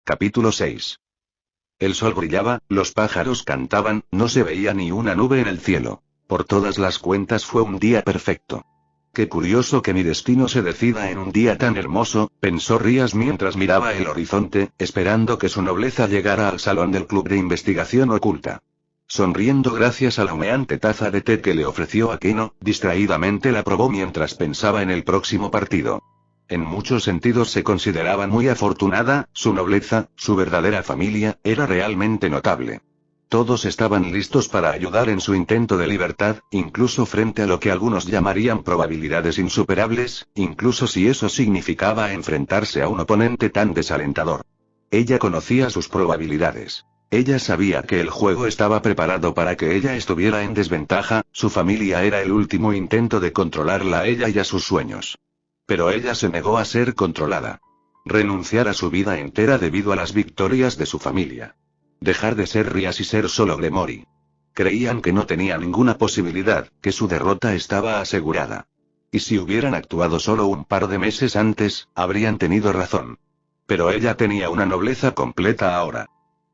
Capítulo 6. El sol brillaba, los pájaros cantaban, no se veía ni una nube en el cielo. Por todas las cuentas fue un día perfecto. Qué curioso que mi destino se decida en un día tan hermoso, pensó Rías mientras miraba el horizonte, esperando que su nobleza llegara al salón del club de investigación oculta. Sonriendo gracias a la humeante taza de té que le ofreció Aquino, distraídamente la probó mientras pensaba en el próximo partido. En muchos sentidos se consideraba muy afortunada, su nobleza, su verdadera familia, era realmente notable. Todos estaban listos para ayudar en su intento de libertad, incluso frente a lo que algunos llamarían probabilidades insuperables, incluso si eso significaba enfrentarse a un oponente tan desalentador. Ella conocía sus probabilidades. Ella sabía que el juego estaba preparado para que ella estuviera en desventaja, su familia era el último intento de controlarla a ella y a sus sueños. Pero ella se negó a ser controlada. Renunciar a su vida entera debido a las victorias de su familia. Dejar de ser Rías y ser solo Gremory. Creían que no tenía ninguna posibilidad, que su derrota estaba asegurada. Y si hubieran actuado solo un par de meses antes, habrían tenido razón. Pero ella tenía una nobleza completa ahora.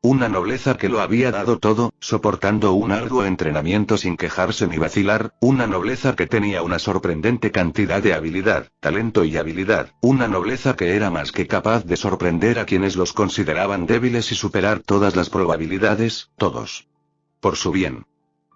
Una nobleza que lo había dado todo, soportando un arduo entrenamiento sin quejarse ni vacilar, una nobleza que tenía una sorprendente cantidad de habilidad, talento y habilidad, una nobleza que era más que capaz de sorprender a quienes los consideraban débiles y superar todas las probabilidades, todos. Por su bien.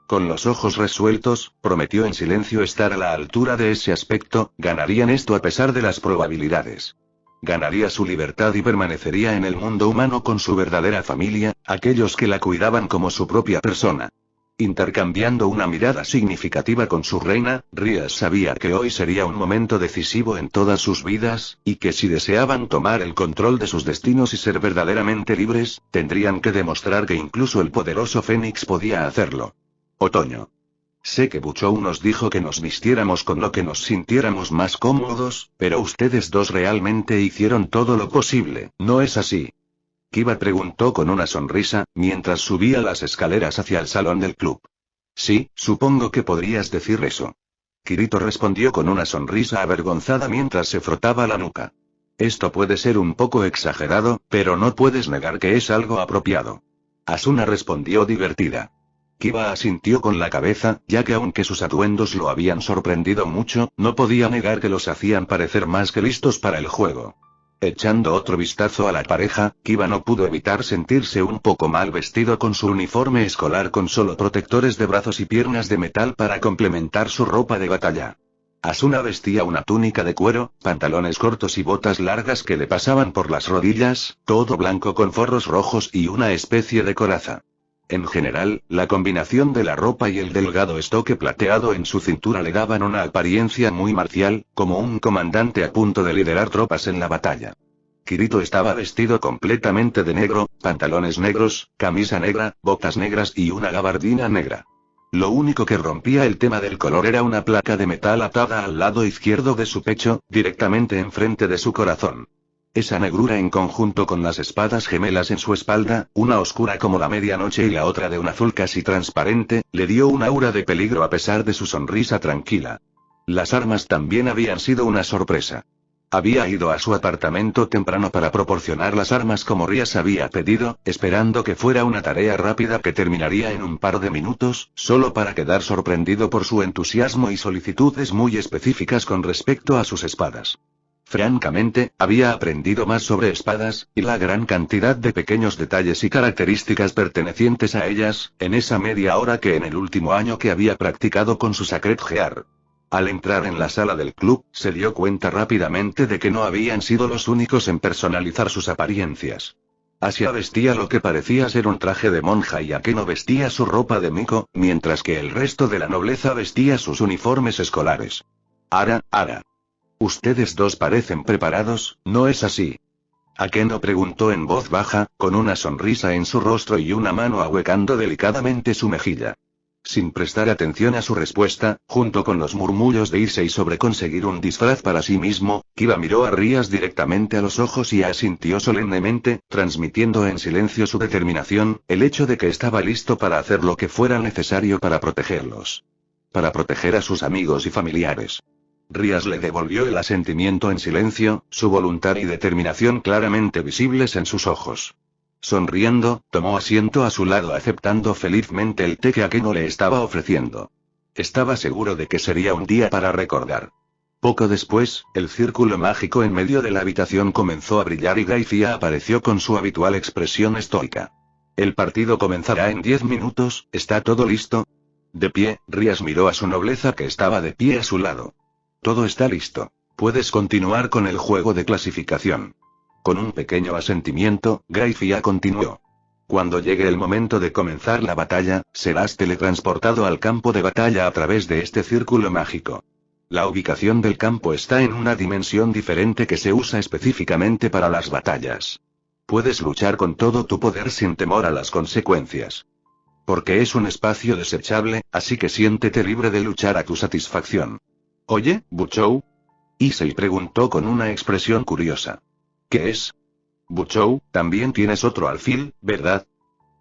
Con los ojos resueltos, prometió en silencio estar a la altura de ese aspecto, ganarían esto a pesar de las probabilidades. Ganaría su libertad y permanecería en el mundo humano con su verdadera familia, aquellos que la cuidaban como su propia persona. Intercambiando una mirada significativa con su reina, Rías sabía que hoy sería un momento decisivo en todas sus vidas, y que si deseaban tomar el control de sus destinos y ser verdaderamente libres, tendrían que demostrar que incluso el poderoso Fénix podía hacerlo. Otoño. Sé que Buchou nos dijo que nos vistiéramos con lo que nos sintiéramos más cómodos, pero ustedes dos realmente hicieron todo lo posible, ¿no es así? Kiba preguntó con una sonrisa, mientras subía las escaleras hacia el salón del club. Sí, supongo que podrías decir eso. Kirito respondió con una sonrisa avergonzada mientras se frotaba la nuca. Esto puede ser un poco exagerado, pero no puedes negar que es algo apropiado. Asuna respondió divertida. Kiba asintió con la cabeza, ya que aunque sus atuendos lo habían sorprendido mucho, no podía negar que los hacían parecer más que listos para el juego. Echando otro vistazo a la pareja, Kiba no pudo evitar sentirse un poco mal vestido con su uniforme escolar con solo protectores de brazos y piernas de metal para complementar su ropa de batalla. Asuna vestía una túnica de cuero, pantalones cortos y botas largas que le pasaban por las rodillas, todo blanco con forros rojos y una especie de coraza. En general, la combinación de la ropa y el delgado estoque plateado en su cintura le daban una apariencia muy marcial, como un comandante a punto de liderar tropas en la batalla. Kirito estaba vestido completamente de negro, pantalones negros, camisa negra, botas negras y una gabardina negra. Lo único que rompía el tema del color era una placa de metal atada al lado izquierdo de su pecho, directamente enfrente de su corazón. Esa negrura en conjunto con las espadas gemelas en su espalda, una oscura como la medianoche y la otra de un azul casi transparente, le dio un aura de peligro a pesar de su sonrisa tranquila. Las armas también habían sido una sorpresa. Había ido a su apartamento temprano para proporcionar las armas como Rías había pedido, esperando que fuera una tarea rápida que terminaría en un par de minutos, solo para quedar sorprendido por su entusiasmo y solicitudes muy específicas con respecto a sus espadas. Francamente, había aprendido más sobre espadas, y la gran cantidad de pequeños detalles y características pertenecientes a ellas, en esa media hora que en el último año que había practicado con su Sacred Gear. Al entrar en la sala del club, se dio cuenta rápidamente de que no habían sido los únicos en personalizar sus apariencias. Asia vestía lo que parecía ser un traje de monja y Akeno vestía su ropa de Miko, mientras que el resto de la nobleza vestía sus uniformes escolares. Ara. Ustedes dos parecen preparados, ¿no es así? Akeno preguntó en voz baja, con una sonrisa en su rostro y una mano ahuecando delicadamente su mejilla. Sin prestar atención a su respuesta, junto con los murmullos de Issei sobre conseguir un disfraz para sí mismo, Kiba miró a Rías directamente a los ojos y asintió solemnemente, transmitiendo en silencio su determinación, el hecho de que estaba listo para hacer lo que fuera necesario para protegerlos. Para proteger a sus amigos y familiares. Rías le devolvió el asentimiento en silencio, su voluntad y determinación claramente visibles en sus ojos. Sonriendo, tomó asiento a su lado aceptando felizmente el té que Akeno le estaba ofreciendo. Estaba seguro de que sería un día para recordar. Poco después, el círculo mágico en medio de la habitación comenzó a brillar y Gaifia apareció con su habitual expresión estoica. El partido comenzará en 10 minutos, ¿está todo listo? De pie, Rías miró a su nobleza que estaba de pie a su lado. Todo está listo. Puedes continuar con el juego de clasificación. Con un pequeño asentimiento, Gaifia continuó. Cuando llegue el momento de comenzar la batalla, serás teletransportado al campo de batalla a través de este círculo mágico. La ubicación del campo está en una dimensión diferente que se usa específicamente para las batallas. Puedes luchar con todo tu poder sin temor a las consecuencias. Porque es un espacio desechable, así que siéntete libre de luchar a tu satisfacción. Oye, Buchou. Issei preguntó con una expresión curiosa. ¿Qué es? Buchou, también tienes otro alfil, ¿verdad?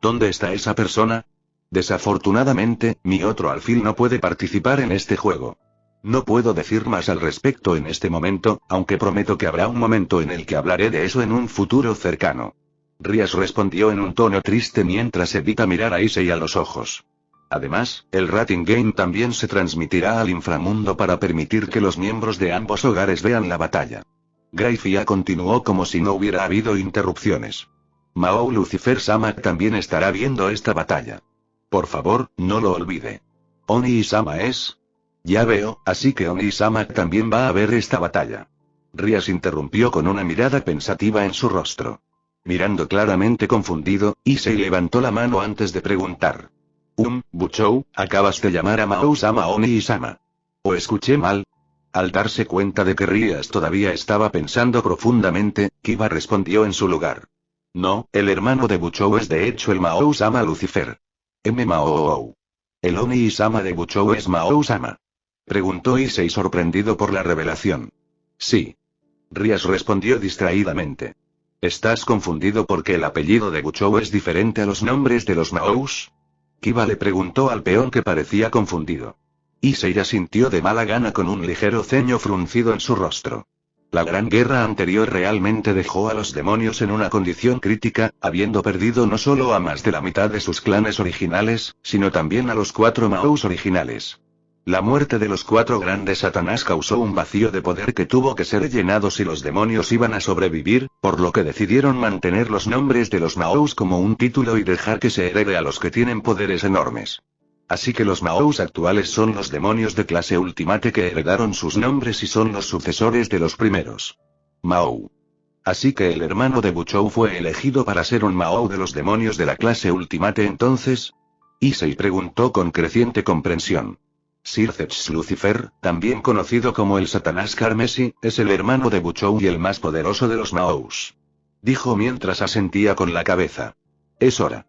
¿Dónde está esa persona? Desafortunadamente, mi otro alfil no puede participar en este juego. No puedo decir más al respecto en este momento, aunque prometo que habrá un momento en el que hablaré de eso en un futuro cercano. Rías respondió en un tono triste mientras evita mirar a Issei a los ojos. Además, el Rating Game también se transmitirá al inframundo para permitir que los miembros de ambos hogares vean la batalla. Gaifia continuó como si no hubiera habido interrupciones. Mao Lucifer-sama también estará viendo esta batalla. Por favor, no lo olvide. Oni-sama es... Ya veo, así que Oni-sama también va a ver esta batalla. Rías interrumpió con una mirada pensativa en su rostro. Mirando claramente confundido, Issei levantó la mano antes de preguntar. Buchou, acabas de llamar a Mao-sama Oni-sama. ¿O escuché mal? Al darse cuenta de que Rías todavía estaba pensando profundamente, Kiba respondió en su lugar. No, el hermano de Buchou es de hecho el Mao-sama Lucifer. Mao. El Oni-sama de Buchou es Mao-sama. Preguntó Issei sorprendido por la revelación. Sí. Rías respondió distraídamente. ¿Estás confundido porque el apellido de Buchou es diferente a los nombres de los Maous? Kiba le preguntó al peón que parecía confundido. Issei asintió de mala gana con un ligero ceño fruncido en su rostro. La gran guerra anterior realmente dejó a los demonios en una condición crítica, habiendo perdido no solo a más de la mitad de sus clanes originales, sino también a los 4 Maous originales. La muerte de los 4 grandes Satanás causó un vacío de poder que tuvo que ser llenado si los demonios iban a sobrevivir, por lo que decidieron mantener los nombres de los Maous como un título y dejar que se herede a los que tienen poderes enormes. Así que los Maous actuales son los demonios de clase Ultimate que heredaron sus nombres y son los sucesores de los primeros. Mao. Así que el hermano de Buchou fue elegido para ser un Mao de los demonios de la clase Ultimate entonces. Issei preguntó con creciente comprensión. Sirceps Lucifer, también conocido como el Satanás Carmesí, es el hermano de Buchou y el más poderoso de los Maous. Dijo mientras asentía con la cabeza. Es hora.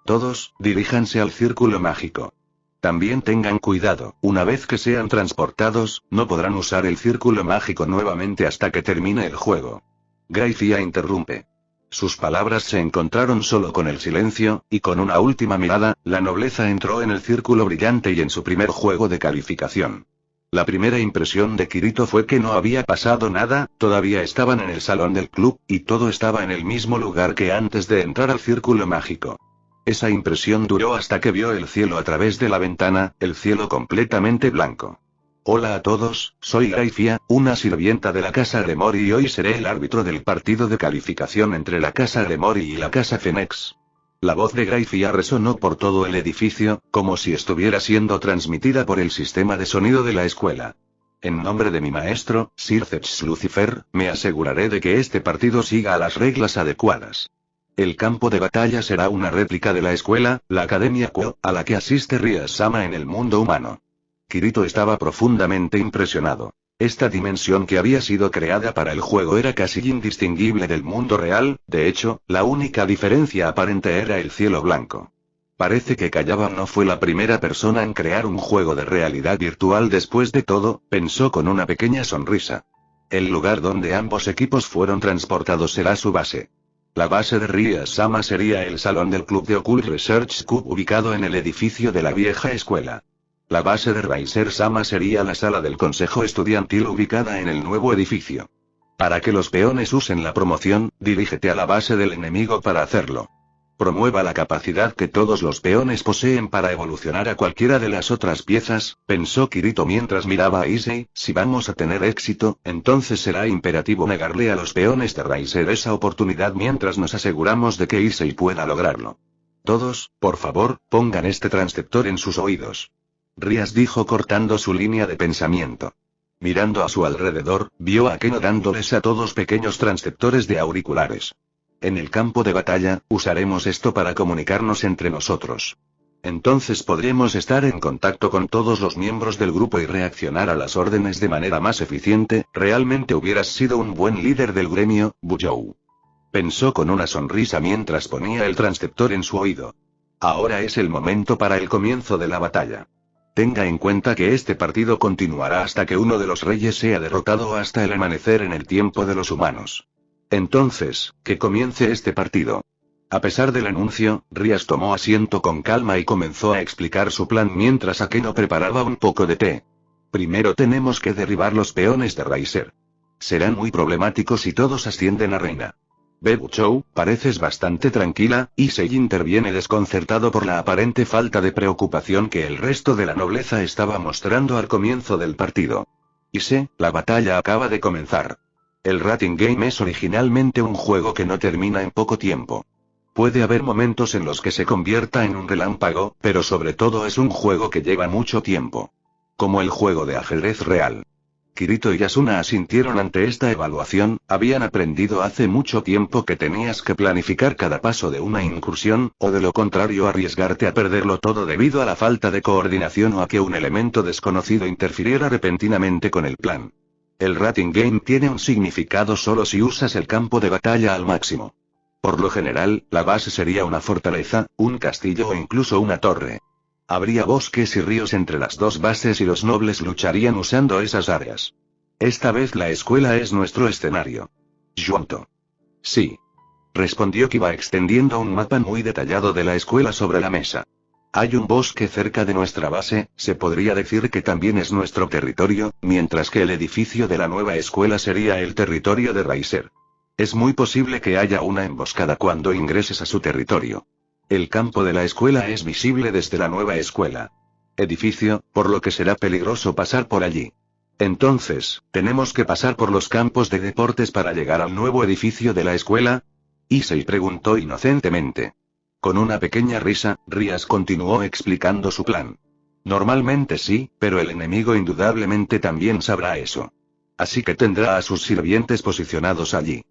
Todos, diríjanse al círculo mágico. También tengan cuidado, una vez que sean transportados, no podrán usar el círculo mágico nuevamente hasta que termine el juego. Gaifia interrumpe. Sus palabras se encontraron solo con el silencio, y con una última mirada, la nobleza entró en el círculo brillante y en su primer juego de calificación. La primera impresión de Kirito fue que no había pasado nada, todavía estaban en el salón del club, y todo estaba en el mismo lugar que antes de entrar al círculo mágico. Esa impresión duró hasta que vio el cielo a través de la ventana, el cielo completamente blanco. Hola a todos, soy Gaifia, una sirvienta de la Casa Gremori y hoy seré el árbitro del partido de calificación entre la Casa Gremori y la Casa Fenex. La voz de Gaifia resonó por todo el edificio, como si estuviera siendo transmitida por el sistema de sonido de la escuela. En nombre de mi maestro, Sirceps Lucifer, me aseguraré de que este partido siga a las reglas adecuadas. El campo de batalla será una réplica de la escuela, la Academia Kuo, a la que asiste Rías-sama en el mundo humano. Kirito estaba profundamente impresionado. Esta dimensión que había sido creada para el juego era casi indistinguible del mundo real, de hecho, la única diferencia aparente era el cielo blanco. Parece que Kayaba no fue la primera persona en crear un juego de realidad virtual después de todo, pensó con una pequeña sonrisa. El lugar donde ambos equipos fueron transportados será su base. La base de Rías-sama sería el salón del club de Occult Research Cube ubicado en el edificio de la vieja escuela. La base de Raiser-sama sería la sala del consejo estudiantil ubicada en el nuevo edificio. Para que los peones usen la promoción, dirígete a la base del enemigo para hacerlo. Promueva la capacidad que todos los peones poseen para evolucionar a cualquiera de las otras piezas, pensó Kirito mientras miraba a Issei. Si vamos a tener éxito, entonces será imperativo negarle a los peones de Raiser esa oportunidad mientras nos aseguramos de que Issei pueda lograrlo. Todos, por favor, pongan este transceptor en sus oídos. Rias dijo cortando su línea de pensamiento. Mirando a su alrededor, vio a Keno dándoles a todos pequeños transceptores de auriculares. En el campo de batalla, usaremos esto para comunicarnos entre nosotros. Entonces podremos estar en contacto con todos los miembros del grupo y reaccionar a las órdenes de manera más eficiente. Realmente hubieras sido un buen líder del gremio, Buzhou. Pensó con una sonrisa mientras ponía el transceptor en su oído. Ahora es el momento para el comienzo de la batalla. Tenga en cuenta que este partido continuará hasta que uno de los reyes sea derrotado o hasta el amanecer en el tiempo de los humanos. Entonces, que comience este partido. A pesar del anuncio, Rias tomó asiento con calma y comenzó a explicar su plan mientras Akeno preparaba un poco de té. Primero tenemos que derribar los peones de Raiser. Serán muy problemáticos si todos ascienden a reina. Buzhou, pareces bastante tranquila. Issei interviene desconcertado por la aparente falta de preocupación que el resto de la nobleza estaba mostrando al comienzo del partido. Issei, la batalla acaba de comenzar. El Rating Game es originalmente un juego que no termina en poco tiempo. Puede haber momentos en los que se convierta en un relámpago, pero sobre todo es un juego que lleva mucho tiempo. Como el juego de ajedrez real. Kirito y Asuna asintieron ante esta evaluación. Habían aprendido hace mucho tiempo que tenías que planificar cada paso de una incursión, o de lo contrario arriesgarte a perderlo todo debido a la falta de coordinación o a que un elemento desconocido interfiriera repentinamente con el plan. El Rating Game tiene un significado solo si usas el campo de batalla al máximo. Por lo general, la base sería una fortaleza, un castillo o incluso una torre. Habría bosques y ríos entre las dos bases y los nobles lucharían usando esas áreas. Esta vez la escuela es nuestro escenario. Junto. Sí. Respondió Kiba extendiendo un mapa muy detallado de la escuela sobre la mesa. Hay un bosque cerca de nuestra base, se podría decir que también es nuestro territorio, mientras que el edificio de la nueva escuela sería el territorio de Raiser. Es muy posible que haya una emboscada cuando ingreses a su territorio. El campo de la escuela es visible desde la nueva escuela. Edificio, por lo que será peligroso pasar por allí. Entonces, ¿tenemos que pasar por los campos de deportes para llegar al nuevo edificio de la escuela? Issei preguntó inocentemente. Con una pequeña risa, Rias continuó explicando su plan. Normalmente sí, pero el enemigo indudablemente también sabrá eso. Así que tendrá a sus sirvientes posicionados allí.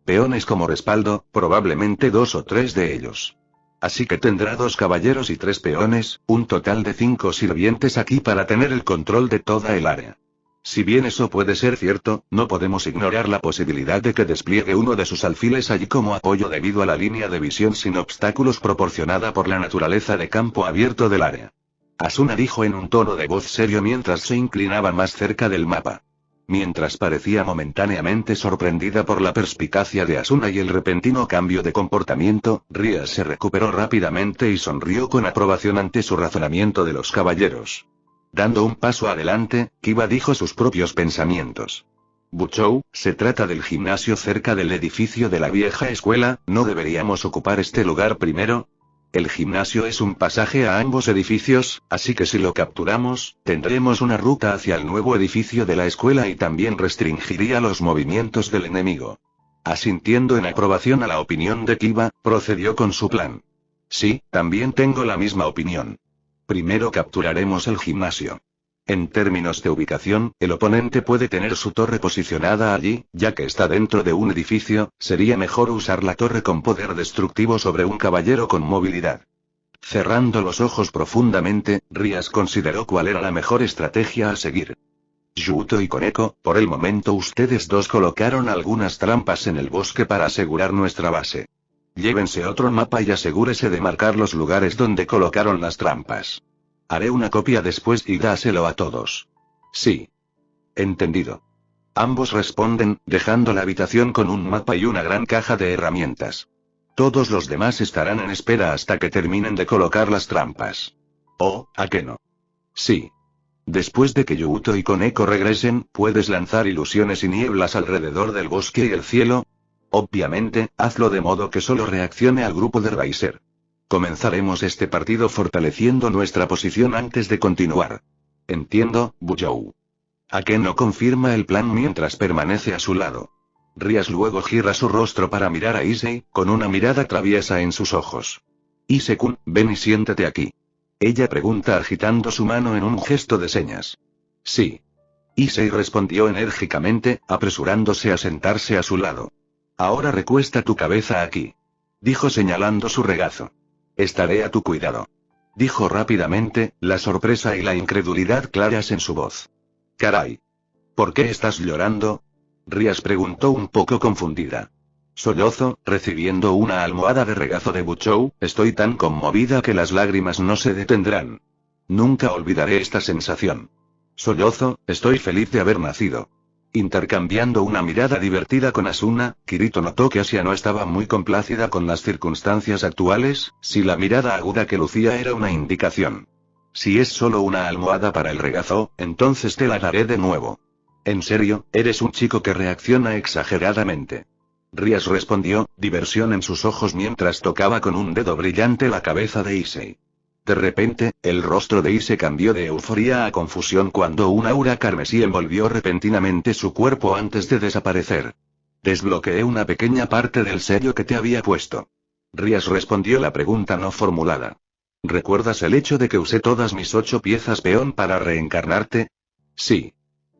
Peones como respaldo, probablemente 2 o 3 de ellos. Así que tendrá 2 caballeros y 3 peones, un total de 5 sirvientes aquí para tener el control de toda el área. Si bien eso puede ser cierto, no podemos ignorar la posibilidad de que despliegue uno de sus alfiles allí como apoyo debido a la línea de visión sin obstáculos proporcionada por la naturaleza de campo abierto del área. Asuna dijo en un tono de voz serio mientras se inclinaba más cerca del mapa. Mientras parecía momentáneamente sorprendida por la perspicacia de Asuna y el repentino cambio de comportamiento, Rias se recuperó rápidamente y sonrió con aprobación ante su razonamiento de los caballeros. Dando un paso adelante, Kiba dijo sus propios pensamientos. Buzhou, se trata del gimnasio cerca del edificio de la vieja escuela, ¿no deberíamos ocupar este lugar primero? El gimnasio es un pasaje a ambos edificios, así que si lo capturamos, tendremos una ruta hacia el nuevo edificio de la escuela y también restringiría los movimientos del enemigo. Asintiendo en aprobación a la opinión de Kiba, procedió con su plan. Sí, también tengo la misma opinión. Primero capturaremos el gimnasio. En términos de ubicación, el oponente puede tener su torre posicionada allí, ya que está dentro de un edificio, sería mejor usar la torre con poder destructivo sobre un caballero con movilidad. Cerrando los ojos profundamente, Rias consideró cuál era la mejor estrategia a seguir. Yuto y Koneko, por el momento ustedes dos colocaron algunas trampas en el bosque para asegurar nuestra base. Llévense otro mapa y asegúrese de marcar los lugares donde colocaron las trampas. Haré una copia después y dáselo a todos. Sí. Entendido. Ambos responden, dejando la habitación con un mapa y una gran caja de herramientas. Todos los demás estarán en espera hasta que terminen de colocar las trampas. Oh, ¿a qué no? Sí. Después de que Yuuto y Koneko regresen, puedes lanzar ilusiones y nieblas alrededor del bosque y el cielo. Obviamente, hazlo de modo que solo reaccione al grupo de Riser. Comenzaremos este partido fortaleciendo nuestra posición antes de continuar. Entiendo, Bujou. Akeno confirma el plan mientras permanece a su lado. Rias luego gira su rostro para mirar a Issei, con una mirada traviesa en sus ojos. Ise-kun, ven y siéntate aquí. Ella pregunta agitando su mano en un gesto de señas. Sí. Issei respondió enérgicamente, apresurándose a sentarse a su lado. Ahora recuesta tu cabeza aquí. Dijo señalando su regazo. Estaré a tu cuidado. Dijo rápidamente, la sorpresa y la incredulidad claras en su voz. Caray. ¿Por qué estás llorando? Rias preguntó un poco confundida. Sollozo, recibiendo una almohada de regazo de Bujou, estoy tan conmovida que las lágrimas no se detendrán. Nunca olvidaré esta sensación. Sollozo, estoy feliz de haber nacido. Intercambiando una mirada divertida con Asuna, Kirito notó que Asia no estaba muy complacida con las circunstancias actuales, si la mirada aguda que lucía era una indicación. Si es solo una almohada para el regazo, entonces te la daré de nuevo. En serio, eres un chico que reacciona exageradamente. Rias respondió, diversión en sus ojos mientras tocaba con un dedo brillante la cabeza de Issei. De repente, el rostro de Issei cambió de euforía a confusión cuando un aura carmesí envolvió repentinamente su cuerpo antes de desaparecer. Desbloqueé una pequeña parte del sello que te había puesto. Rias respondió la pregunta no formulada. ¿Recuerdas el hecho de que usé todas mis 8 piezas peón para reencarnarte? Sí.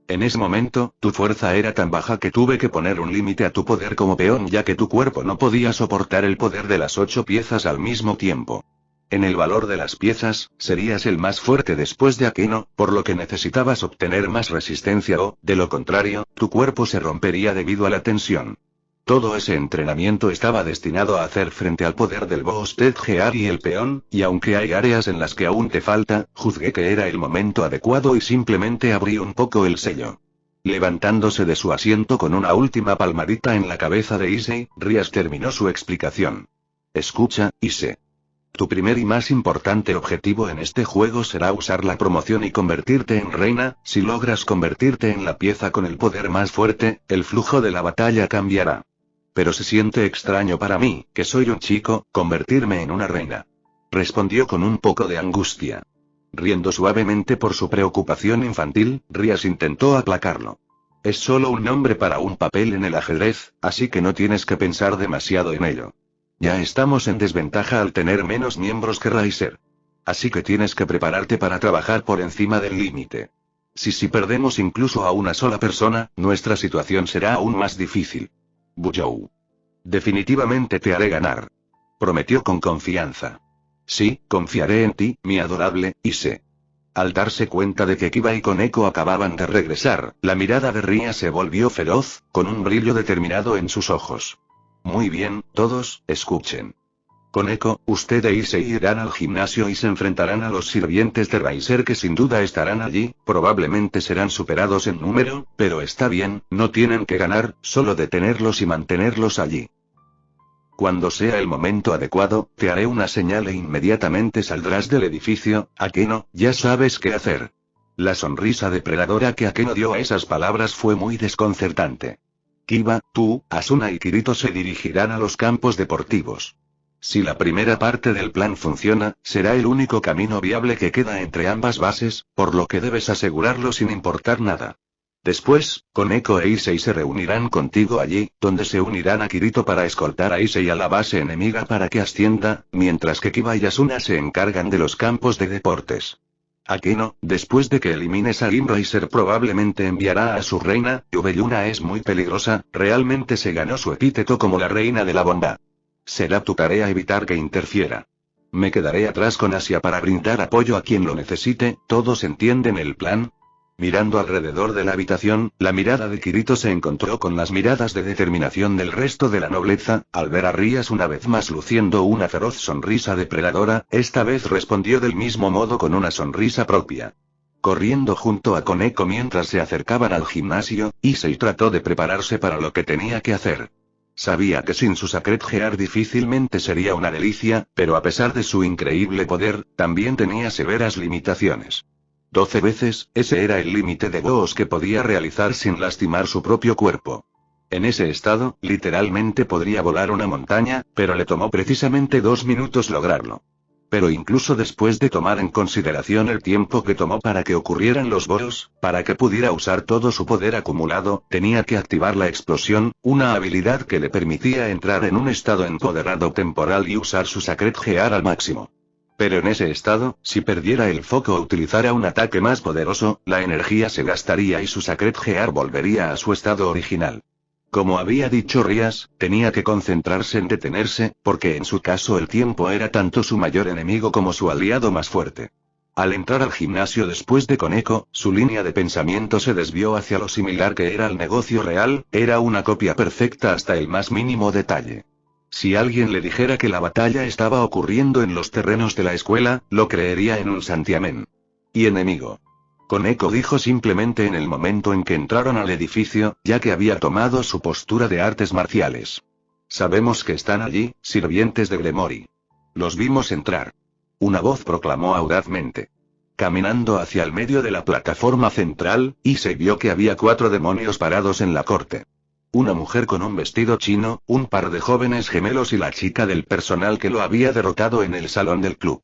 En ese momento, tu fuerza era tan baja que tuve que poner un límite a tu poder como peón ya que tu cuerpo no podía soportar el poder de las 8 piezas al mismo tiempo. En el valor de las piezas, serías el más fuerte después de Akeno, por lo que necesitabas obtener más resistencia o, de lo contrario, tu cuerpo se rompería debido a la tensión. Todo ese entrenamiento estaba destinado a hacer frente al poder del Boss Ted Gear y el peón, y aunque hay áreas en las que aún te falta, juzgué que era el momento adecuado y simplemente abrí un poco el sello. Levantándose de su asiento con una última palmadita en la cabeza de Issei, Rias terminó su explicación. Escucha, Issei. Tu primer y más importante objetivo en este juego será usar la promoción y convertirte en reina. Si logras convertirte en la pieza con el poder más fuerte, el flujo de la batalla cambiará. Pero se siente extraño para mí, que soy un chico, convertirme en una reina. Respondió con un poco de angustia. Riendo suavemente por su preocupación infantil, Rias intentó aplacarlo. Es solo un nombre para un papel en el ajedrez, así que no tienes que pensar demasiado en ello. Ya estamos en desventaja al tener menos miembros que Riser. Así que tienes que prepararte para trabajar por encima del límite. Si perdemos incluso a una sola persona, nuestra situación será aún más difícil. Bujou. Definitivamente te haré ganar. Prometió con confianza. Sí, confiaré en ti, mi adorable Issei. Al darse cuenta de que Kiba y Koneko acababan de regresar, la mirada de Ria se volvió feroz, con un brillo determinado en sus ojos. Muy bien, todos, escuchen. Koneko, usted e Issei irán al gimnasio y se enfrentarán a los sirvientes de Riser que sin duda estarán allí, probablemente serán superados en número, pero está bien, no tienen que ganar, solo detenerlos y mantenerlos allí. Cuando sea el momento adecuado, te haré una señal e inmediatamente saldrás del edificio. Akeno, ya sabes qué hacer. La sonrisa depredadora que Akeno dio a esas palabras fue muy desconcertante. Kiba, tú, Asuna y Kirito se dirigirán a los campos deportivos. Si la primera parte del plan funciona, será el único camino viable que queda entre ambas bases, por lo que debes asegurarlo sin importar nada. Después, Koneko e Issei se reunirán contigo allí, donde se unirán a Kirito para escoltar a Issei a la base enemiga para que ascienda, mientras que Kiba y Asuna se encargan de los campos de deportes. Akeno, después de que elimines a Gimriser probablemente enviará a su reina. Yubeluna es muy peligrosa, realmente se ganó su epíteto como la reina de la bondad. Será tu tarea evitar que interfiera. Me quedaré atrás con Asia para brindar apoyo a quien lo necesite. ¿Todos entienden el plan? Mirando alrededor de la habitación, la mirada de Kirito se encontró con las miradas de determinación del resto de la nobleza. Al ver a Rias una vez más luciendo una feroz sonrisa depredadora, esta vez respondió del mismo modo con una sonrisa propia. Corriendo junto a Koneko mientras se acercaban al gimnasio, Issei trató de prepararse para lo que tenía que hacer. Sabía que sin su Sacred Gear difícilmente sería una delicia, pero a pesar de su increíble poder, también tenía severas limitaciones. 12 veces, ese era el límite de Boos que podía realizar sin lastimar su propio cuerpo. En ese estado, literalmente podría volar una montaña, pero le tomó precisamente 2 minutos lograrlo. Pero incluso después de tomar en consideración el tiempo que tomó para que ocurrieran los boos, para que pudiera usar todo su poder acumulado, tenía que activar la explosión, una habilidad que le permitía entrar en un estado empoderado temporal y usar su Sacred Gear al máximo. Pero en ese estado, si perdiera el foco o utilizara un ataque más poderoso, la energía se gastaría y su Sacred Gear volvería a su estado original. Como había dicho Rías, tenía que concentrarse en detenerse, porque en su caso el tiempo era tanto su mayor enemigo como su aliado más fuerte. Al entrar al gimnasio después de Koneko, su línea de pensamiento se desvió hacia lo similar que era el negocio real, era una copia perfecta hasta el más mínimo detalle. Si alguien le dijera que la batalla estaba ocurriendo en los terrenos de la escuela, lo creería en un santiamén. Y enemigo. Koneko dijo simplemente en el momento en que entraron al edificio, ya que había tomado su postura de artes marciales. Sabemos que están allí, sirvientes de Gremory. Los vimos entrar. Una voz proclamó audazmente. Caminando hacia el medio de la plataforma central, se vio que había 4 demonios parados en la corte. Una mujer con un vestido chino, un par de jóvenes gemelos y la chica del personal que lo había derrotado en el salón del club.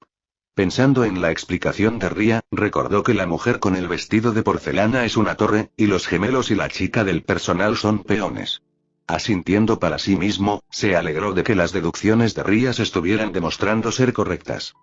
Pensando en la explicación de Ria, recordó que la mujer con el vestido de porcelana es una torre, y los gemelos y la chica del personal son peones. Asintiendo para sí mismo, se alegró de que las deducciones de Rías estuvieran demostrando ser correctas.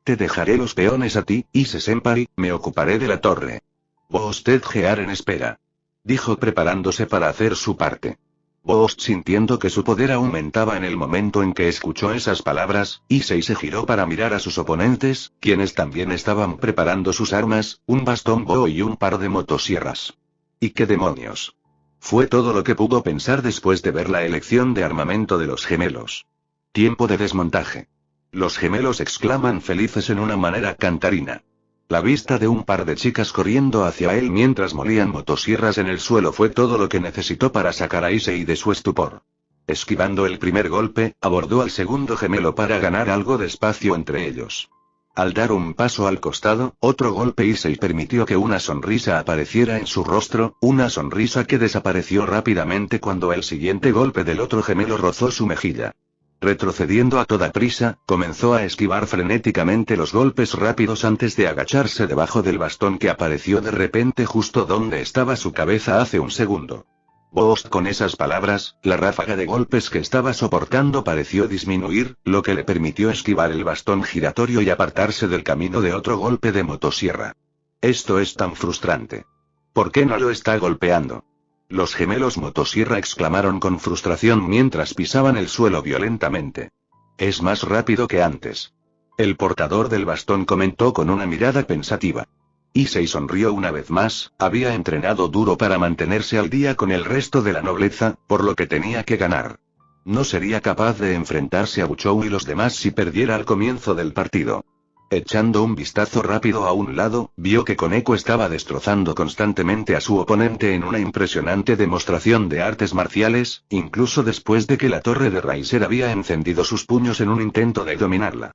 Te dejaré los peones a ti, Ise-senpai, me ocuparé de la torre. Boos Ted Gear en espera. Dijo preparándose para hacer su parte. Boos, sintiendo que su poder aumentaba en el momento en que escuchó esas palabras, Issei se giró para mirar a sus oponentes, quienes también estaban preparando sus armas, un bastón Bo y un par de motosierras. ¿Y qué demonios? Fue todo lo que pudo pensar después de ver la elección de armamento de los gemelos. Tiempo de desmontaje. Los gemelos exclaman felices en una manera cantarina. La vista de un par de chicas corriendo hacia él mientras molían motosierras en el suelo fue todo lo que necesitó para sacar a Issei de su estupor. Esquivando el primer golpe, abordó al segundo gemelo para ganar algo de espacio entre ellos. Al dar un paso al costado, otro golpe Issei permitió que una sonrisa apareciera en su rostro, una sonrisa que desapareció rápidamente cuando el siguiente golpe del otro gemelo rozó su mejilla. Retrocediendo a toda prisa, comenzó a esquivar frenéticamente los golpes rápidos antes de agacharse debajo del bastón que apareció de repente justo donde estaba su cabeza hace un segundo. Boos, con esas palabras, la ráfaga de golpes que estaba soportando pareció disminuir, lo que le permitió esquivar el bastón giratorio y apartarse del camino de otro golpe de motosierra. Esto es tan frustrante. ¿Por qué no lo está golpeando? Los gemelos motosierra exclamaron con frustración mientras pisaban el suelo violentamente. Es más rápido que antes. El portador del bastón comentó con una mirada pensativa. Issei sonrió una vez más, había entrenado duro para mantenerse al día con el resto de la nobleza, por lo que tenía que ganar. No sería capaz de enfrentarse a Buchou y los demás si perdiera al comienzo del partido. Echando un vistazo rápido a un lado, vio que Koneko estaba destrozando constantemente a su oponente en una impresionante demostración de artes marciales, incluso después de que la torre de Raiser había encendido sus puños en un intento de dominarla.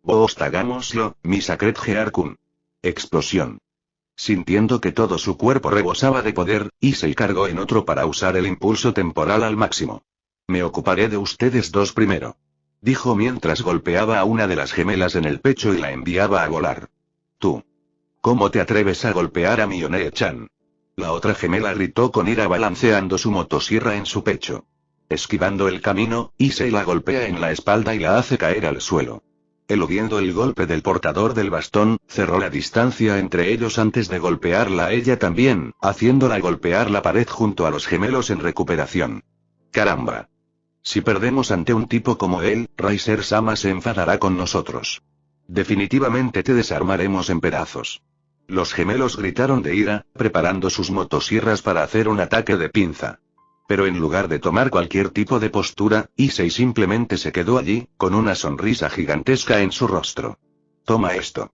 Boos, hagámoslo, mi Sacred Gear-kun. Explosión. Sintiendo que todo su cuerpo rebosaba de poder, Issei cargó en otro para usar el impulso temporal al máximo. Me ocuparé de ustedes dos primero. Dijo mientras golpeaba a una de las gemelas en el pecho y la enviaba a volar. Tú. ¿Cómo te atreves a golpear a Mionee-chan? La otra gemela gritó con ira balanceando su motosierra en su pecho. Esquivando el camino, Issei la golpea en la espalda y la hace caer al suelo. Eludiendo el golpe del portador del bastón, cerró la distancia entre ellos antes de golpearla a ella también, haciéndola golpear la pared junto a los gemelos en recuperación. ¡Caramba! Si perdemos ante un tipo como él, Raiser-sama se enfadará con nosotros. Definitivamente te desarmaremos en pedazos. Los gemelos gritaron de ira, preparando sus motosierras para hacer un ataque de pinza. Pero en lugar de tomar cualquier tipo de postura, Issei simplemente se quedó allí, con una sonrisa gigantesca en su rostro. Toma esto.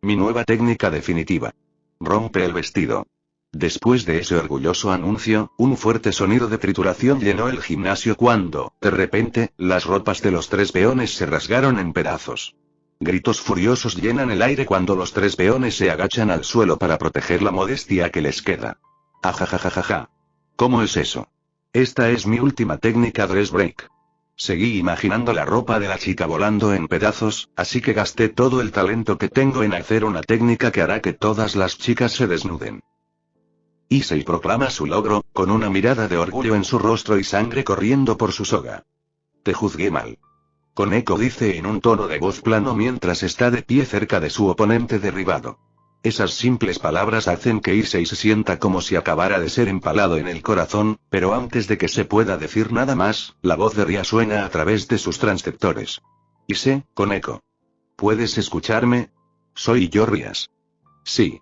Mi nueva técnica definitiva. Rompe el vestido. Después de ese orgulloso anuncio, un fuerte sonido de trituración llenó el gimnasio cuando, de repente, las ropas de los tres peones se rasgaron en pedazos. Gritos furiosos llenan el aire cuando los tres peones se agachan al suelo para proteger la modestia que les queda. Ajajajajaja. ¿Cómo es eso? Esta es mi última técnica dress break. Seguí imaginando la ropa de la chica volando en pedazos, así que gasté todo el talento que tengo en hacer una técnica que hará que todas las chicas se desnuden. Issei proclama su logro, con una mirada de orgullo en su rostro y sangre corriendo por su soga. Te juzgué mal. Koneko dice en un tono de voz plano mientras está de pie cerca de su oponente derribado. Esas simples palabras hacen que Issei se sienta como si acabara de ser empalado en el corazón, pero antes de que se pueda decir nada más, la voz de Ria suena a través de sus transceptores. Issei, Koneko. ¿Puedes escucharme? Soy yo Rias. Sí.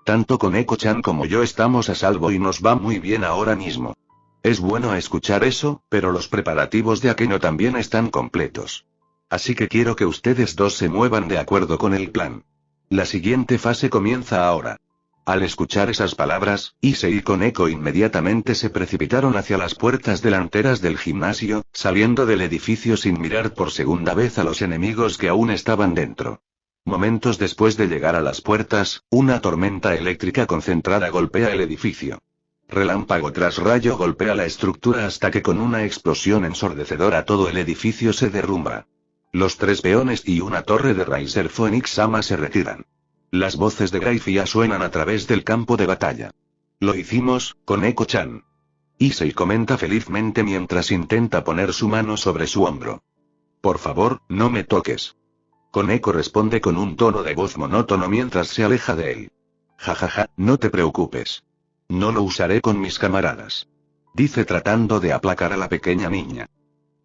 Tanto Koneko-chan como yo estamos a salvo y nos va muy bien ahora mismo. Es bueno escuchar eso, pero los preparativos de Akeno también están completos. Así que quiero que ustedes dos se muevan de acuerdo con el plan. La siguiente fase comienza ahora. Al escuchar esas palabras, Issei y Koneko inmediatamente se precipitaron hacia las puertas delanteras del gimnasio, saliendo del edificio sin mirar por segunda vez a los enemigos que aún estaban dentro. Momentos después de llegar a las puertas, una tormenta eléctrica concentrada golpea el edificio. Relámpago tras rayo golpea la estructura hasta que con una explosión ensordecedora todo el edificio se derrumba. Los tres peones y una torre de Riser Phoenix Sama se retiran. Las voces de Graifia suenan a través del campo de batalla. Lo hicimos, Koneko-chan. Issei comenta felizmente mientras intenta poner su mano sobre su hombro. Por favor, no me toques. Koneko responde con un tono de voz monótono mientras se aleja de él. Jajaja, no te preocupes. No lo usaré con mis camaradas. Dice tratando de aplacar a la pequeña niña.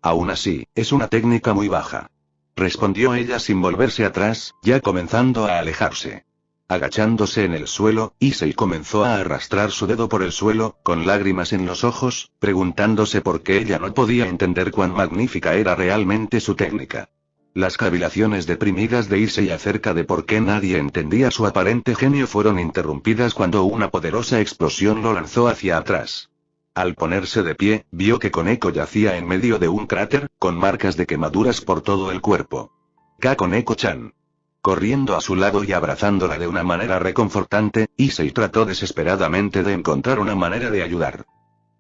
Aún así, es una técnica muy baja. Respondió ella sin volverse atrás, ya comenzando a alejarse. Agachándose en el suelo, Issei comenzó a arrastrar su dedo por el suelo, con lágrimas en los ojos, preguntándose por qué ella no podía entender cuán magnífica era realmente su técnica. Las cavilaciones deprimidas de Issei acerca de por qué nadie entendía su aparente genio fueron interrumpidas cuando una poderosa explosión lo lanzó hacia atrás. Al ponerse de pie, vio que Koneko yacía en medio de un cráter, con marcas de quemaduras por todo el cuerpo. Koneko-chan. Corriendo a su lado y abrazándola de una manera reconfortante, Issei trató desesperadamente de encontrar una manera de ayudar.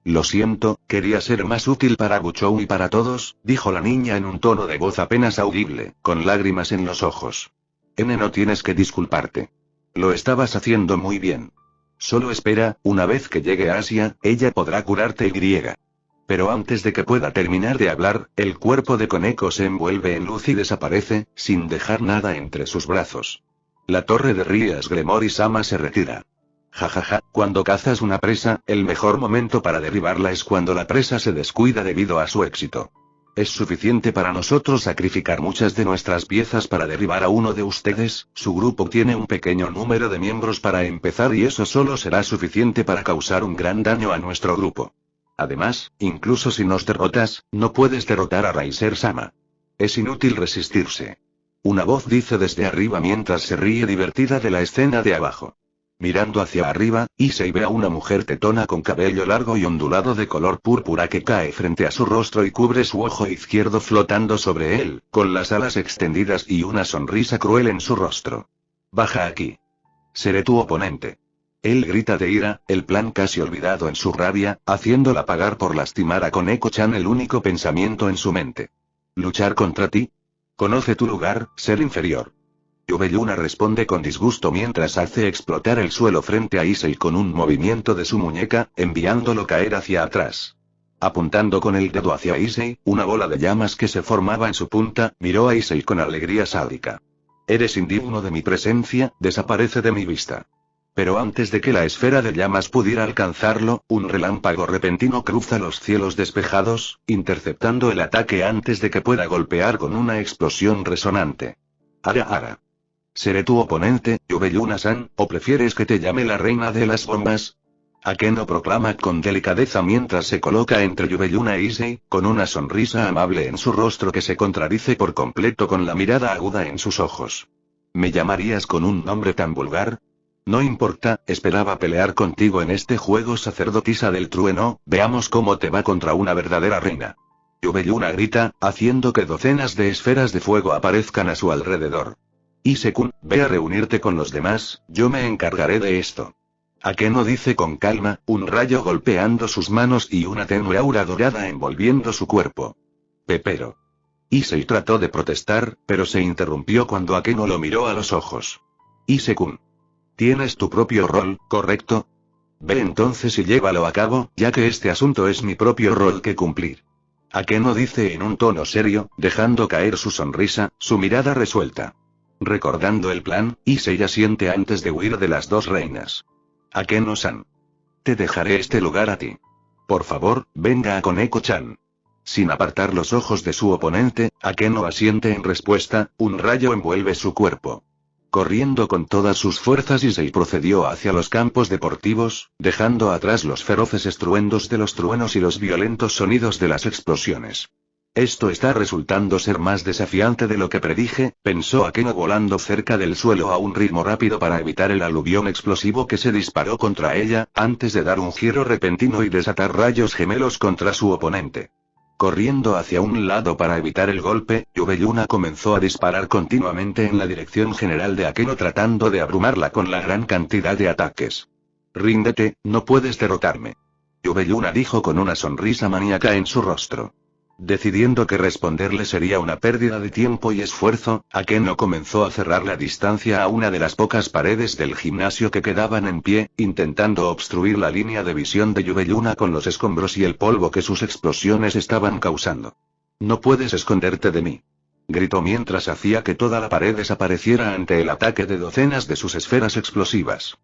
Lo siento, quería ser más útil para Buchou y para todos, dijo la niña en un tono de voz apenas audible, con lágrimas en los ojos. No tienes que disculparte. Lo estabas haciendo muy bien. Solo espera, una vez que llegue a Asia, ella podrá curarte y. Pero antes de que pueda terminar de hablar, el cuerpo de Koneko se envuelve en luz y desaparece, sin dejar nada entre sus brazos. La torre de Rias Gremory-sama se retira. Jajaja, cuando cazas una presa, el mejor momento para derribarla es cuando la presa se descuida debido a su éxito. Es suficiente para nosotros sacrificar muchas de nuestras piezas para derribar a uno de ustedes, su grupo tiene un pequeño número de miembros para empezar y eso solo será suficiente para causar un gran daño a nuestro grupo. Además, incluso si nos derrotas, no puedes derrotar a Riser-sama. Es inútil resistirse. Una voz dice desde arriba mientras se ríe divertida de la escena de abajo. Mirando hacia arriba, Issei ve a una mujer tetona con cabello largo y ondulado de color púrpura que cae frente a su rostro y cubre su ojo izquierdo flotando sobre él, con las alas extendidas y una sonrisa cruel en su rostro. Baja aquí. Seré tu oponente. Él grita de ira, el plan casi olvidado en su rabia, haciéndola pagar por lastimar a Koneko-chan el único pensamiento en su mente. ¿Luchar contra ti? Conoce tu lugar, ser inferior. Yubeluna responde con disgusto mientras hace explotar el suelo frente a Issei con un movimiento de su muñeca, enviándolo caer hacia atrás. Apuntando con el dedo hacia Issei, una bola de llamas que se formaba en su punta, miró a Issei con alegría sádica. Eres indigno de mi presencia, desaparece de mi vista. Pero antes de que la esfera de llamas pudiera alcanzarlo, un relámpago repentino cruza los cielos despejados, interceptando el ataque antes de que pueda golpear con una explosión resonante. Ara. ¿Seré tu oponente, Yubeluna-san, o prefieres que te llame la reina de las bombas? Akeno proclama con delicadeza mientras se coloca entre Yubeluna e Issei, con una sonrisa amable en su rostro que se contradice por completo con la mirada aguda en sus ojos. ¿Me llamarías con un nombre tan vulgar? No importa, esperaba pelear contigo en este juego sacerdotisa del trueno, veamos cómo te va contra una verdadera reina. Yubeyuna grita, haciendo que docenas de esferas de fuego aparezcan a su alrededor. Ise-kun, ve a reunirte con los demás, yo me encargaré de esto. Akeno dice con calma, un rayo golpeando sus manos y una tenue aura dorada envolviendo su cuerpo. Pepero. Issei trató de protestar, pero se interrumpió cuando Akeno lo miró a los ojos. Ise-kun. Tienes tu propio rol, ¿correcto? Ve entonces y llévalo a cabo, ya que este asunto es mi propio rol que cumplir. Akeno dice en un tono serio, dejando caer su sonrisa, su mirada resuelta. Recordando el plan, Issei asiente antes de huir de las dos reinas. Akeno-san. Te dejaré este lugar a ti. Por favor, venga a Koneko-chan. Sin apartar los ojos de su oponente, Akeno asiente en respuesta, un rayo envuelve su cuerpo. Corriendo con todas sus fuerzas Issei procedió hacia los campos deportivos, dejando atrás los feroces estruendos de los truenos y los violentos sonidos de las explosiones. Esto está resultando ser más desafiante de lo que predije, pensó Akeno volando cerca del suelo a un ritmo rápido para evitar el aluvión explosivo que se disparó contra ella, antes de dar un giro repentino y desatar rayos gemelos contra su oponente. Corriendo hacia un lado para evitar el golpe, Yubeyuna comenzó a disparar continuamente en la dirección general de Akeno tratando de abrumarla con la gran cantidad de ataques. Ríndete, no puedes derrotarme. Yubeyuna dijo con una sonrisa maníaca en su rostro. Decidiendo que responderle sería una pérdida de tiempo y esfuerzo, Akeno comenzó a cerrar la distancia a una de las pocas paredes del gimnasio que quedaban en pie, intentando obstruir la línea de visión de Yubeyuna con los escombros y el polvo que sus explosiones estaban causando. No puedes esconderte de mí. Gritó mientras hacía que toda la pared desapareciera ante el ataque de docenas de sus esferas explosivas.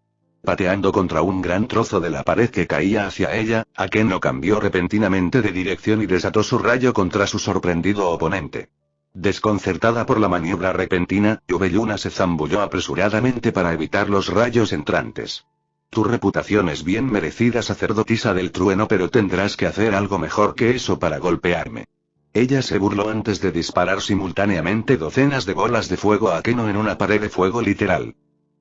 Pateando contra un gran trozo de la pared que caía hacia ella, Akeno cambió repentinamente de dirección y desató su rayo contra su sorprendido oponente. Desconcertada por la maniobra repentina, Yubeyuna se zambulló apresuradamente para evitar los rayos entrantes. Tu reputación es bien merecida, sacerdotisa del trueno, pero tendrás que hacer algo mejor que eso para golpearme. Ella se burló antes de disparar simultáneamente docenas de bolas de fuego a Akeno en una pared de fuego literal.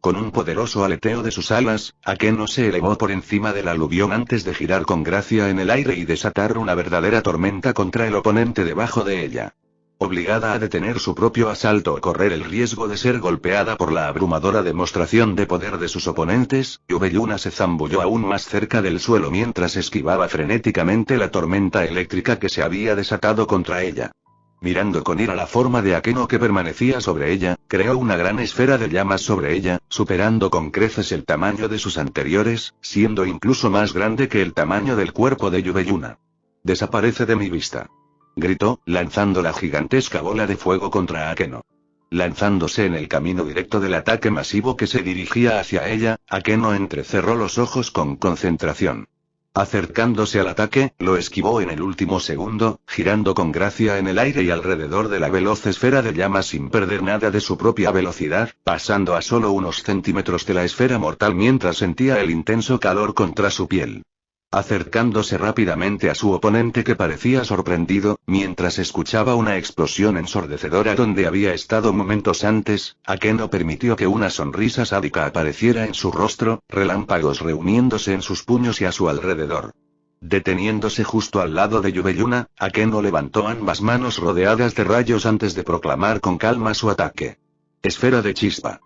Con un poderoso aleteo de sus alas, Akeno se elevó por encima del aluvión antes de girar con gracia en el aire y desatar una verdadera tormenta contra el oponente debajo de ella. Obligada a detener su propio asalto o correr el riesgo de ser golpeada por la abrumadora demostración de poder de sus oponentes, Yubeyuna se zambulló aún más cerca del suelo mientras esquivaba frenéticamente la tormenta eléctrica que se había desatado contra ella. Mirando con ira la forma de Akeno que permanecía sobre ella, creó una gran esfera de llamas sobre ella, superando con creces el tamaño de sus anteriores, siendo incluso más grande que el tamaño del cuerpo de Yubeyuna. «Desaparece de mi vista», gritó, lanzando la gigantesca bola de fuego contra Akeno. Lanzándose en el camino directo del ataque masivo que se dirigía hacia ella, Akeno entrecerró los ojos con concentración. Acercándose al ataque, lo esquivó en el último segundo, girando con gracia en el aire y alrededor de la veloz esfera de llamas sin perder nada de su propia velocidad, pasando a solo unos centímetros de la esfera mortal mientras sentía el intenso calor contra su piel. Acercándose rápidamente a su oponente que parecía sorprendido, mientras escuchaba una explosión ensordecedora donde había estado momentos antes, Akeno permitió que una sonrisa sádica apareciera en su rostro, relámpagos reuniéndose en sus puños y a su alrededor. Deteniéndose justo al lado de Yubeyuna, Akeno levantó ambas manos rodeadas de rayos antes de proclamar con calma su ataque. Esfera de chispa.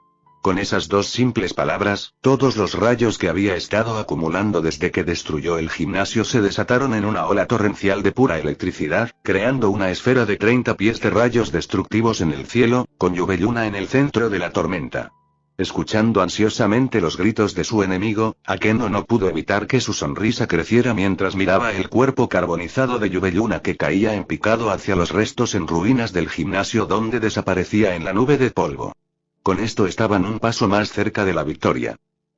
Con esas dos simples palabras, todos los rayos que había estado acumulando desde que destruyó el gimnasio se desataron en una ola torrencial de pura electricidad, creando una esfera de 30 pies de rayos destructivos en el cielo, con Yubeyuna en el centro de la tormenta. Escuchando ansiosamente los gritos de su enemigo, Akeno no pudo evitar que su sonrisa creciera mientras miraba el cuerpo carbonizado de Yubeyuna que caía en picado hacia los restos en ruinas del gimnasio donde desaparecía en la nube de polvo. Con esto estaban un paso más cerca de la victoria.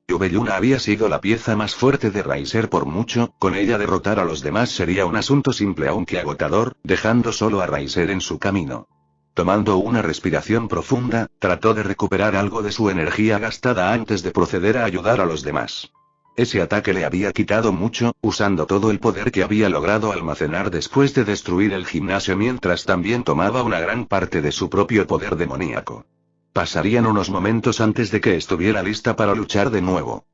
Yubeyuna había sido la pieza más fuerte de Riser por mucho, con ella derrotar a los demás sería un asunto simple aunque agotador, dejando solo a Riser en su camino. Tomando una respiración profunda, trató de recuperar algo de su energía gastada antes de proceder a ayudar a los demás. Ese ataque le había quitado mucho, usando todo el poder que había logrado almacenar después de destruir el gimnasio mientras también tomaba una gran parte de su propio poder demoníaco. Pasarían unos momentos antes de que estuviera lista para luchar de nuevo.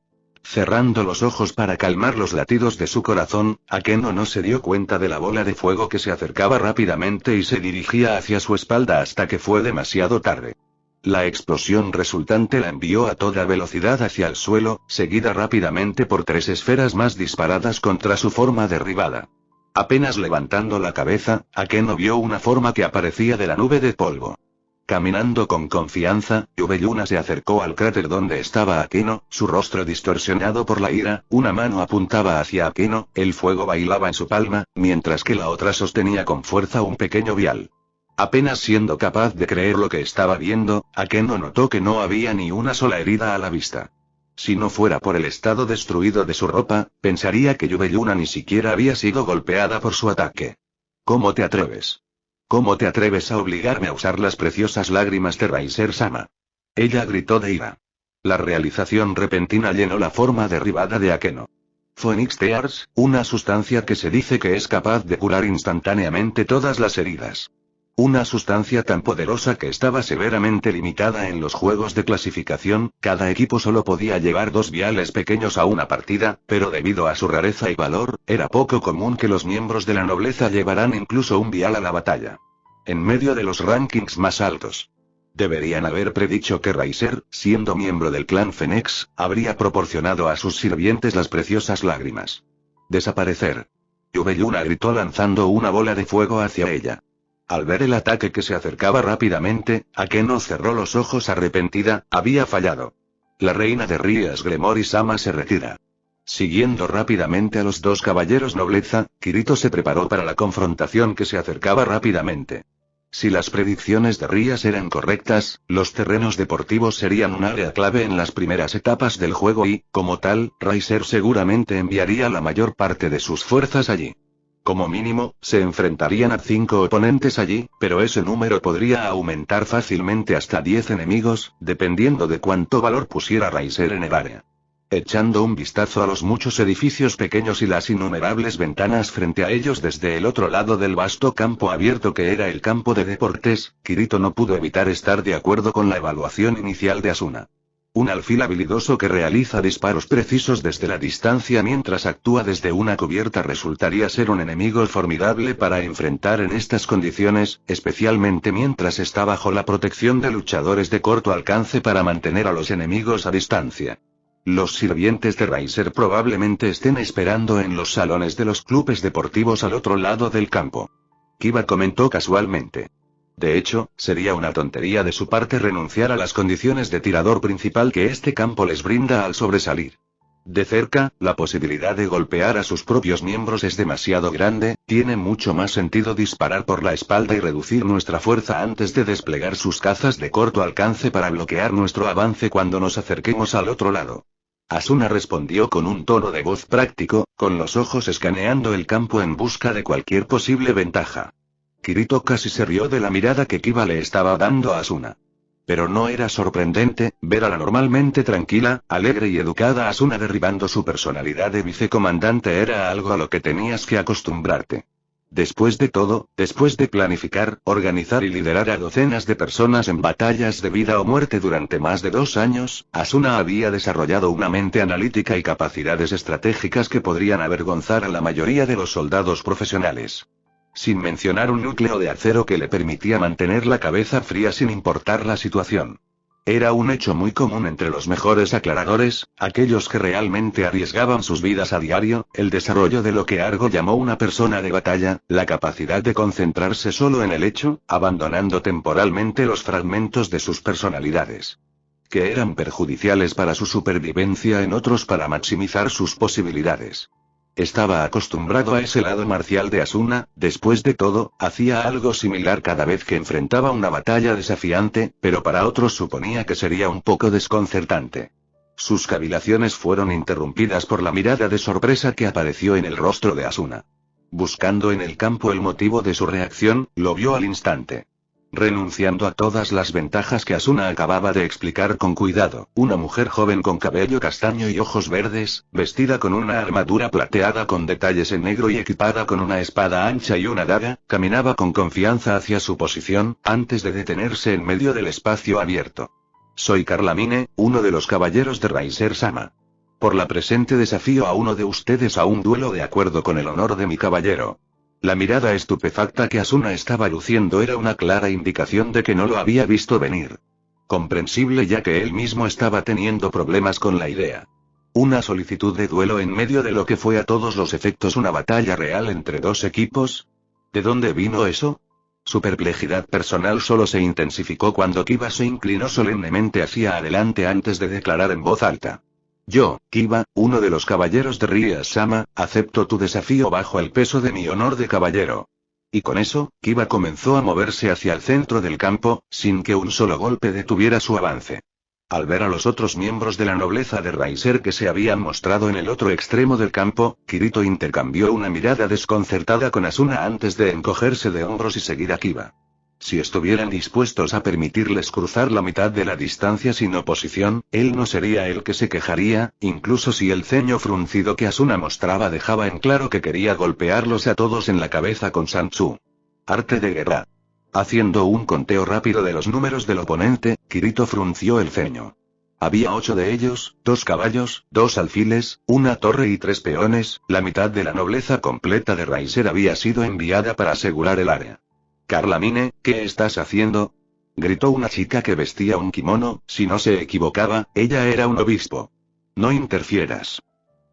Cerrando los ojos para calmar los latidos de su corazón, Akeno no se dio cuenta de la bola de fuego que se acercaba rápidamente y se dirigía hacia su espalda hasta que fue demasiado tarde. La explosión resultante la envió a toda velocidad hacia el suelo, seguida rápidamente por 3 esferas más disparadas contra su forma derribada. Apenas levantando la cabeza, Akeno vio una forma que aparecía de la nube de polvo. Caminando con confianza, Yubeyuna se acercó al cráter donde estaba Akeno, su rostro distorsionado por la ira, una mano apuntaba hacia Akeno, el fuego bailaba en su palma, mientras que la otra sostenía con fuerza un pequeño vial. Apenas siendo capaz de creer lo que estaba viendo, Akeno notó que no había ni una sola herida a la vista. Si no fuera por el estado destruido de su ropa, pensaría que Yubeyuna ni siquiera había sido golpeada por su ataque. ¿Cómo te atreves? ¿Cómo te atreves a obligarme a usar las preciosas lágrimas de Raiser-sama? Ella gritó de ira. La realización repentina llenó la forma derribada de Akeno. Phoenix Tears, una sustancia que se dice que es capaz de curar instantáneamente todas las heridas. Una sustancia tan poderosa que estaba severamente limitada en los juegos de clasificación, cada equipo solo podía llevar 2 viales pequeños a una partida, pero debido a su rareza y valor, era poco común que los miembros de la nobleza llevaran incluso un vial a la batalla. En medio de los rankings más altos. Deberían haber predicho que Raiser, siendo miembro del clan Phoenix, habría proporcionado a sus sirvientes las preciosas lágrimas. Desaparecer. Yubeyuna gritó lanzando una bola de fuego hacia ella. Al ver el ataque que se acercaba rápidamente, Akeno cerró los ojos arrepentida, había fallado. La reina de Rías Gremory-sama se retira. Siguiendo rápidamente a los 2 caballeros nobleza, Kirito se preparó para la confrontación que se acercaba rápidamente. Si las predicciones de Rías eran correctas, los terrenos deportivos serían un área clave en las primeras etapas del juego y, como tal, Raiser seguramente enviaría la mayor parte de sus fuerzas allí. Como mínimo, se enfrentarían a 5 oponentes allí, pero ese número podría aumentar fácilmente hasta 10 enemigos, dependiendo de cuánto valor pusiera Raiser en el área. Echando un vistazo a los muchos edificios pequeños y las innumerables ventanas frente a ellos desde el otro lado del vasto campo abierto que era el campo de deportes, Kirito no pudo evitar estar de acuerdo con la evaluación inicial de Asuna. Un alfil habilidoso que realiza disparos precisos desde la distancia mientras actúa desde una cubierta resultaría ser un enemigo formidable para enfrentar en estas condiciones, especialmente mientras está bajo la protección de luchadores de corto alcance para mantener a los enemigos a distancia. Los sirvientes de Raiser probablemente estén esperando en los salones de los clubes deportivos al otro lado del campo. Kiba comentó casualmente. De hecho, sería una tontería de su parte renunciar a las condiciones de tirador principal que este campo les brinda al sobresalir. De cerca, la posibilidad de golpear a sus propios miembros es demasiado grande, tiene mucho más sentido disparar por la espalda y reducir nuestra fuerza antes de desplegar sus cazas de corto alcance para bloquear nuestro avance cuando nos acerquemos al otro lado. Asuna respondió con un tono de voz práctico, con los ojos escaneando el campo en busca de cualquier posible ventaja. Kirito casi se rió de la mirada que Kiba le estaba dando a Asuna. Pero no era sorprendente, ver a la normalmente tranquila, alegre y educada Asuna derribando su personalidad de vicecomandante era algo a lo que tenías que acostumbrarte. Después de todo, después de planificar, organizar y liderar a docenas de personas en batallas de vida o muerte durante más de 2 años, Asuna había desarrollado una mente analítica y capacidades estratégicas que podrían avergonzar a la mayoría de los soldados profesionales. Sin mencionar un núcleo de acero que le permitía mantener la cabeza fría sin importar la situación. Era un hecho muy común entre los mejores aclaradores, aquellos que realmente arriesgaban sus vidas a diario, el desarrollo de lo que Argo llamó una persona de batalla, la capacidad de concentrarse solo en el hecho, abandonando temporalmente los fragmentos de sus personalidades. Que eran perjudiciales para su supervivencia en otros para maximizar sus posibilidades. Estaba acostumbrado a ese lado marcial de Asuna, después de todo, hacía algo similar cada vez que enfrentaba una batalla desafiante, pero para otros suponía que sería un poco desconcertante. Sus cavilaciones fueron interrumpidas por la mirada de sorpresa que apareció en el rostro de Asuna. Buscando en el campo el motivo de su reacción, lo vio al instante. Renunciando a todas las ventajas que Asuna acababa de explicar con cuidado, una mujer joven con cabello castaño y ojos verdes, vestida con una armadura plateada con detalles en negro y equipada con una espada ancha y una daga, caminaba con confianza hacia su posición, antes de detenerse en medio del espacio abierto. Soy Carlamine, uno de los caballeros de Raiser-sama. Por la presente desafío a uno de ustedes a un duelo de acuerdo con el honor de mi caballero. La mirada estupefacta que Asuna estaba luciendo era una clara indicación de que no lo había visto venir. Comprensible, ya que él mismo estaba teniendo problemas con la idea. Una solicitud de duelo en medio de lo que fue a todos los efectos una batalla real entre dos equipos. ¿De dónde vino eso? Su perplejidad personal solo se intensificó cuando Kiba se inclinó solemnemente hacia adelante antes de declarar en voz alta. Yo, Kiba, uno de los caballeros de Ria-sama, acepto tu desafío bajo el peso de mi honor de caballero. Y con eso, Kiba comenzó a moverse hacia el centro del campo, sin que un solo golpe detuviera su avance. Al ver a los otros miembros de la nobleza de Raiser que se habían mostrado en el otro extremo del campo, Kirito intercambió una mirada desconcertada con Asuna antes de encogerse de hombros y seguir a Kiba. Si estuvieran dispuestos a permitirles cruzar la mitad de la distancia sin oposición, él no sería el que se quejaría, incluso si el ceño fruncido que Asuna mostraba dejaba en claro que quería golpearlos a todos en la cabeza con Sanchu. Arte de guerra. Haciendo un conteo rápido de los números del oponente, Kirito frunció el ceño. Había 8 de ellos, 2 caballos, 2 alfiles, una torre y 3 peones, la mitad de la nobleza completa de Raiser había sido enviada para asegurar el área. Carlamine, ¿qué estás haciendo? Gritó una chica que vestía un kimono, si no se equivocaba, ella era un obispo. No interfieras.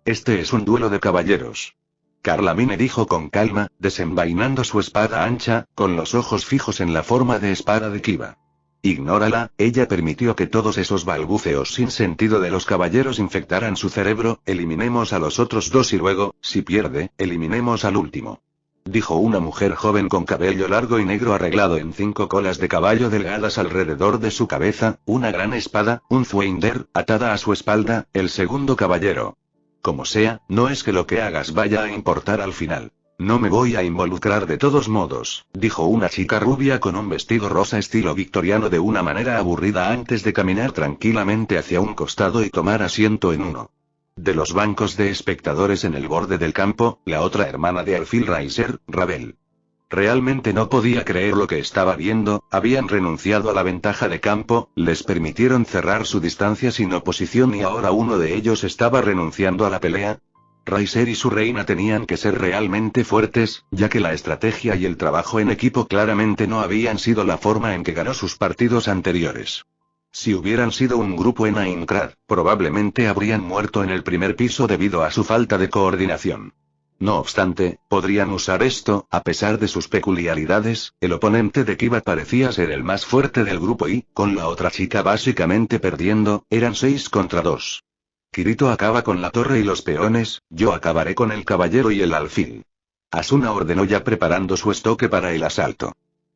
Este es un duelo de caballeros. Carlamine dijo con calma, desenvainando su espada ancha, con los ojos fijos en la forma de espada de Kiba. Ignórala, ella permitió que todos esos balbuceos sin sentido de los caballeros infectaran su cerebro, eliminemos a los otros dos y luego, si pierde, eliminemos al último. Dijo una mujer joven con cabello largo y negro arreglado en 5 colas de caballo delgadas alrededor de su cabeza, una gran espada, un Zweinder, atada a su espalda, el segundo caballero. Como sea, no es que lo que hagas vaya a importar al final. No me voy a involucrar de todos modos, dijo una chica rubia con un vestido rosa estilo victoriano de una manera aburrida antes de caminar tranquilamente hacia un costado y tomar asiento en uno de los bancos de espectadores en el borde del campo, la otra hermana de Alfil Raiser, Ravel. Realmente no podía creer lo que estaba viendo, habían renunciado a la ventaja de campo, les permitieron cerrar su distancia sin oposición y ahora uno de ellos estaba renunciando a la pelea. Raiser y su reina tenían que ser realmente fuertes, ya que la estrategia y el trabajo en equipo claramente no habían sido la forma en que ganó sus partidos anteriores. Si hubieran sido un grupo en Aincrad, probablemente habrían muerto en el primer piso debido a su falta de coordinación. No obstante, podrían usar esto, a pesar de sus peculiaridades, el oponente de Kiba parecía ser el más fuerte del grupo y, con la otra chica básicamente perdiendo, eran 6 contra 2. Kirito acaba con la torre y los peones, yo acabaré con el caballero y el alfil. Asuna ordenó ya preparando su estoque para el asalto.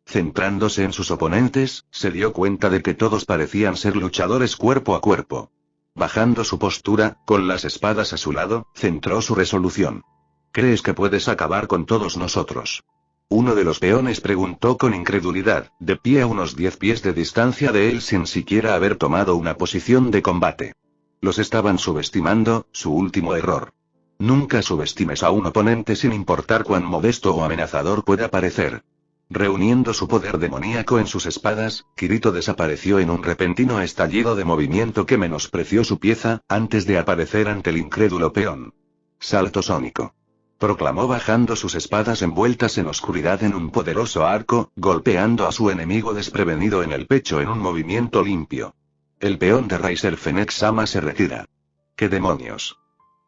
Centrándose en sus oponentes, se dio cuenta de que todos parecían ser luchadores cuerpo a cuerpo. Bajando su postura, con las espadas a su lado, centró su resolución. ¿Crees que puedes acabar con todos nosotros? Uno de los peones preguntó con incredulidad, de pie a unos 10 pies de distancia de él sin siquiera haber tomado una posición de combate. Los estaban subestimando, su último error. Nunca subestimes a un oponente sin importar cuán modesto o amenazador pueda parecer. Reuniendo su poder demoníaco en sus espadas, Kirito desapareció en un repentino estallido de movimiento que menospreció su pieza, antes de aparecer ante el incrédulo peón. Salto sónico. Proclamó bajando sus espadas envueltas en oscuridad en un poderoso arco, golpeando a su enemigo desprevenido en el pecho en un movimiento limpio. El peón de Raiser Fennec-sama se retira. ¿Qué demonios?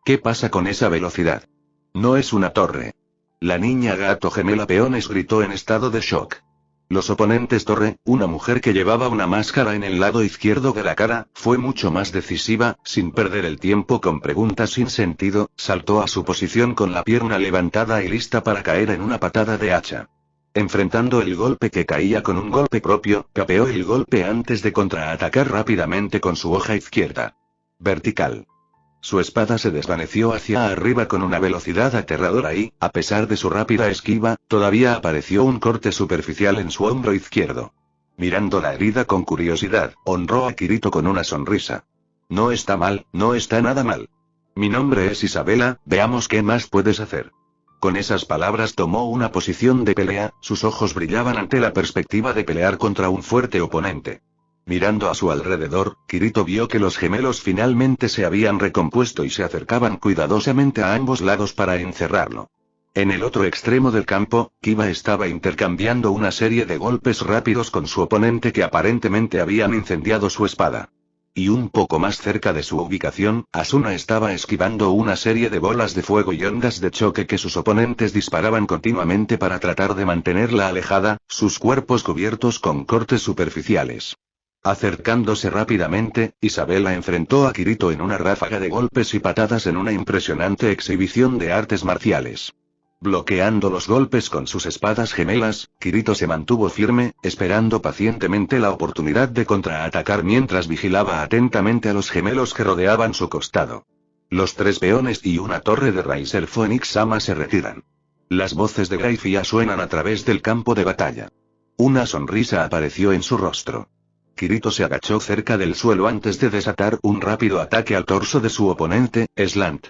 ¿Qué pasa con esa velocidad? No es una torre. La niña gato gemela peones gritó en estado de shock. Los oponentes torre, una mujer que llevaba una máscara en el lado izquierdo de la cara, fue mucho más decisiva, sin perder el tiempo con preguntas sin sentido, saltó a su posición con la pierna levantada y lista para caer en una patada de hacha. Enfrentando el golpe que caía con un golpe propio, capeó el golpe antes de contraatacar rápidamente con su hoja izquierda. Vertical. Su espada se desvaneció hacia arriba con una velocidad aterradora y, a pesar de su rápida esquiva, todavía apareció un corte superficial en su hombro izquierdo. Mirando la herida con curiosidad, honró a Kirito con una sonrisa. No está mal, no está nada mal. Mi nombre es Isabela, veamos qué más puedes hacer. Con esas palabras tomó una posición de pelea, sus ojos brillaban ante la perspectiva de pelear contra un fuerte oponente. Mirando a su alrededor, Kirito vio que los gemelos finalmente se habían recompuesto y se acercaban cuidadosamente a ambos lados para encerrarlo. En el otro extremo del campo, Kiba estaba intercambiando una serie de golpes rápidos con su oponente que aparentemente habían incendiado su espada. Y un poco más cerca de su ubicación, Asuna estaba esquivando una serie de bolas de fuego y ondas de choque que sus oponentes disparaban continuamente para tratar de mantenerla alejada, sus cuerpos cubiertos con cortes superficiales. Acercándose rápidamente, Isabela enfrentó a Kirito en una ráfaga de golpes y patadas en una impresionante exhibición de artes marciales. Bloqueando los golpes con sus espadas gemelas, Kirito se mantuvo firme, esperando pacientemente la oportunidad de contraatacar mientras vigilaba atentamente a los gemelos que rodeaban su costado. Los 3 peones y una torre de Riser Phoenix Sama se retiran. Las voces de Gaifia suenan a través del campo de batalla. Una sonrisa apareció en su rostro. Kirito se agachó cerca del suelo antes de desatar un rápido ataque al torso de su oponente, Slant,